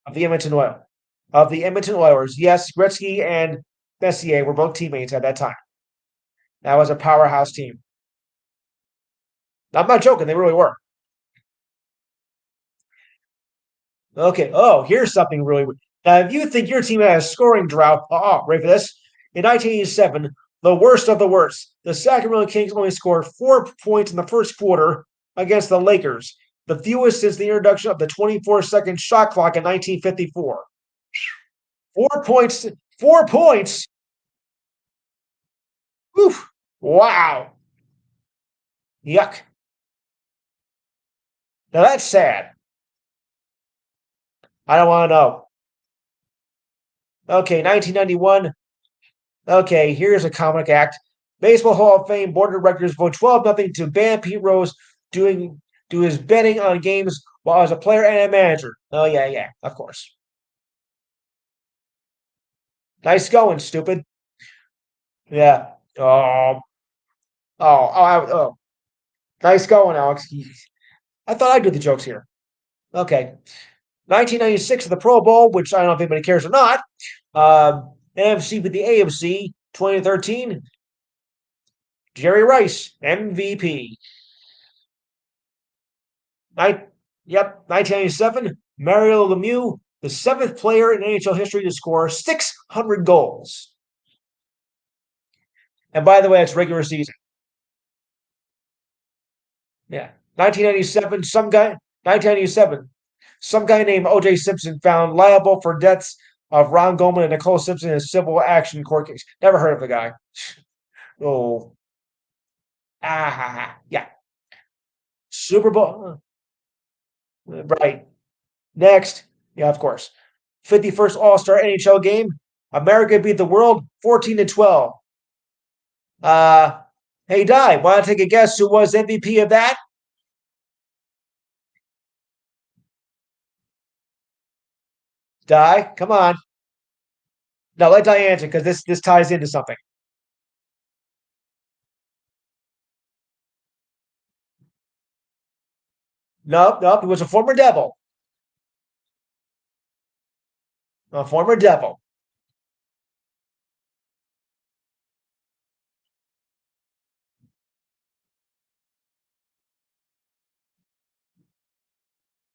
of the Edmonton Oilers. Yes, Gretzky and Messier were both teammates at that time. That was a powerhouse team. I'm not joking; they really were. Okay. Oh, here's something really weird. Now, if you think your team has a scoring drought, ready for this? In 1987, the worst of the worst, the Sacramento Kings only scored 4 points in the first quarter against the Lakers, the fewest since the introduction of the 24-second shot clock in 1954. 4 points. 4 points. Whew. Wow. Yuck. Now that's sad. I don't want to know. Okay, 1991. Okay, here's a comic act. Baseball Hall of Fame board of directors vote 12-0 to ban Pete Rose doing do his betting on games while as a player and a manager. Oh yeah, of course. Nice going, stupid. Yeah. Oh. Nice going, Alex. I thought I'd do the jokes here. Okay. 1996 the Pro Bowl, which I don't know if anybody cares or not. Uh, NFC with the AFC 2013. Jerry Rice, MVP. Yep, 1997. Mario Lemieux, the seventh player in NHL history to score 600 goals. And by the way, it's regular season. Yeah. 1997, 1997, some guy named O.J. Simpson found liable for deaths of Ron Goldman and Nicole Simpson in a civil action court case. Never heard of the guy. Oh. Yeah. Super Bowl. Right. Next. Yeah, of course. 51st All-Star NHL game. America beat the world 14-12. Uh, hey, Di, want to take a guess who was MVP of that? Di, come on. No, let Di answer because this ties into something. Nope. He was a former Devil. A former Devil.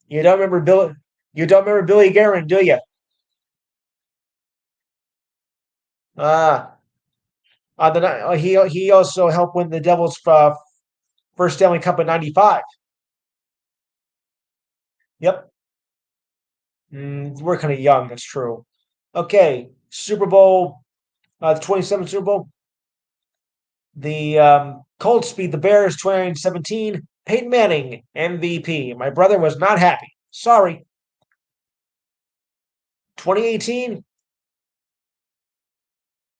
You don't remember Bill? You don't remember Billy Guerin, do you? Uh, he also helped win the Devils' first Stanley Cup in '95. Yep. We're kind of young. That's true. Okay, Super Bowl, the 27th Super Bowl. The Colts beat the Bears 2017. Peyton Manning, MVP. My brother was not happy. Sorry. 2018,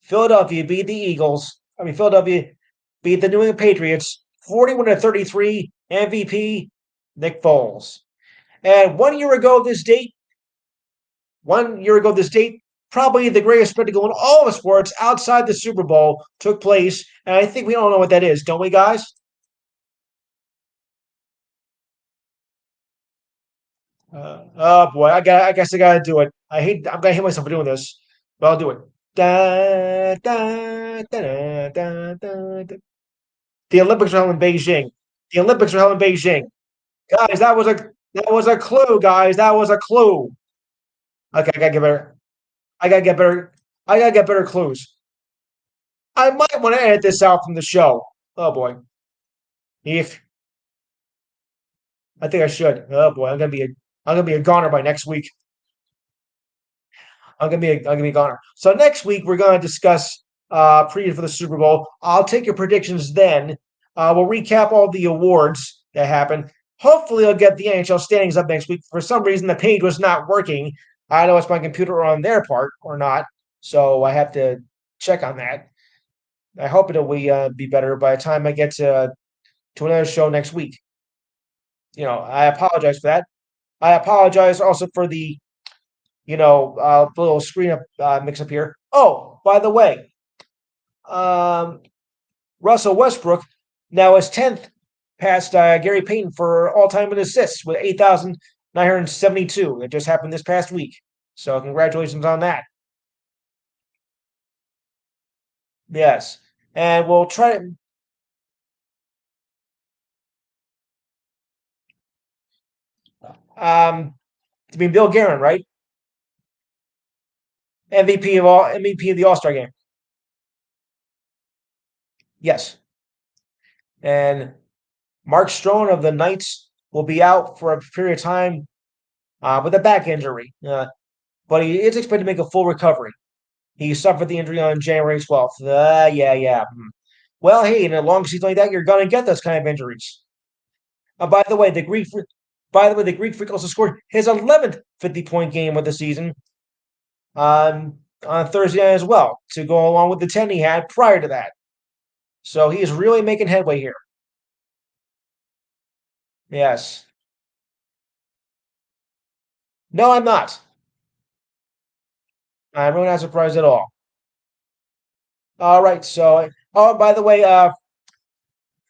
Philadelphia beat the Eagles. Philadelphia beat the New England Patriots 41-33. MVP, Nick Foles. And 1 year ago this date, probably the greatest spectacle in all of sports outside the Super Bowl took place. And I think we all know what that is, don't we, guys? Oh boy, I guess I gotta do it. I'm gonna hit myself for doing this, but I'll do it. Da, da, da, da, da, da. The Olympics are held in Beijing. The Olympics are held in Beijing. Guys, that was a clue, guys. That was a clue. Okay, I gotta get better. I gotta get better. I gotta get better clues. I might want to edit this out from the show. Oh boy. If I think I should. Oh boy, I'm gonna be a goner by next week. I'm gonna be a goner. So next week we're gonna discuss preview for the Super Bowl. I'll take your predictions then. We'll recap all the awards that happened. Hopefully, I'll get the NHL standings up next week. For some reason, the page was not working. I don't know if it's my computer or on their part or not, so I have to check on that. I hope it'll be better by the time I get to another show next week. I apologize for that. I apologize also for the little screen up mix up here. Oh, by the way, um, Russell Westbrook now is 10th past Gary Payton for all-time in assists with 8,972. It just happened this past week. So congratulations on that. Yes. And we'll try to Bill Guerin, right? MVP of the All-Star game. Yes. And Mark Strone of the Knights will be out for a period of time with a back injury, but he is expected to make a full recovery. He suffered the injury on January 12th. Yeah. Well, hey, in a long season like that, you're going to get those kind of injuries. By the way, the Greek Freak also scored his 11th 50-point game of the season on Thursday night as well, to go along with the 10 he had prior to that. So he is really making headway here. Yes. No, I'm not. I'm really not surprised at all. All right. So, oh, by the way,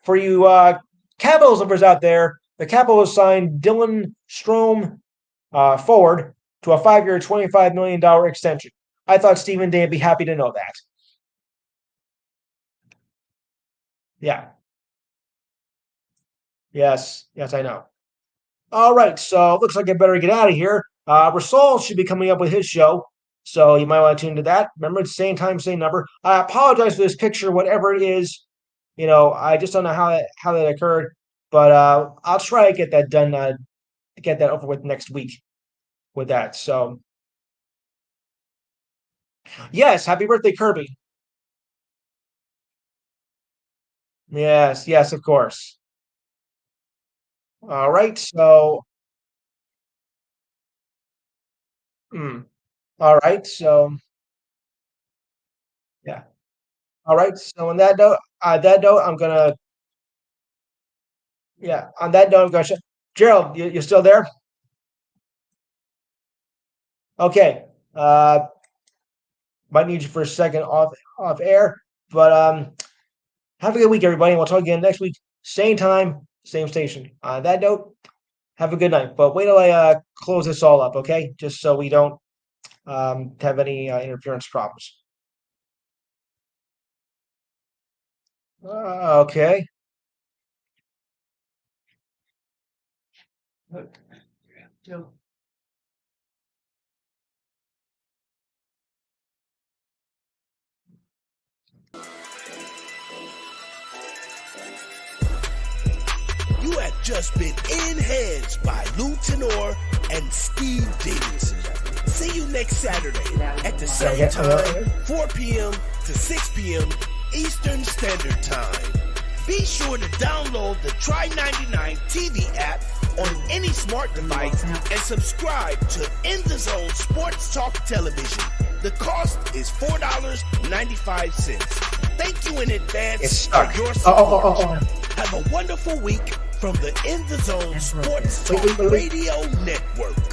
for you Capitals lovers out there, the Capitals signed Dylan Strome forward to a 5-year, $25 million extension. I thought Stephen Day would be happy to know that. Yeah. Yes. Yes, I know. All right. So looks like I better get out of here. Rasol should be coming up with his show. So you might want to tune into that. Remember, it's same time, same number. I apologize for this picture, whatever it is. I just don't know how that occurred, but I'll try to get that done. Get that over with next week with that. So yes, happy birthday, Kirby. Yes, yes, of course. All right. So, mm, all right. So yeah. All right. So on that note, I'm gonna yeah. On that note, I'm gonna Gerald. You still there? Okay. Might need you for a second off air, but have a good week, everybody. We'll talk again next week, same time, same station. On that note, have a good night. But wait till I close this all up, okay? Just so we don't have any interference problems. Okay. You have just been enhanced by Lou Tenor and Steve Davidson. See you next Saturday at the same time, 4 p.m. to 6 p.m. Eastern Standard Time. Be sure to download the Try 99 TV app on any smart device and subscribe to In the Zone Sports Talk Television. The cost is $4.95. Thank you in advance for your support. Have a wonderful week from the In the Zone Sports Talk Radio Network.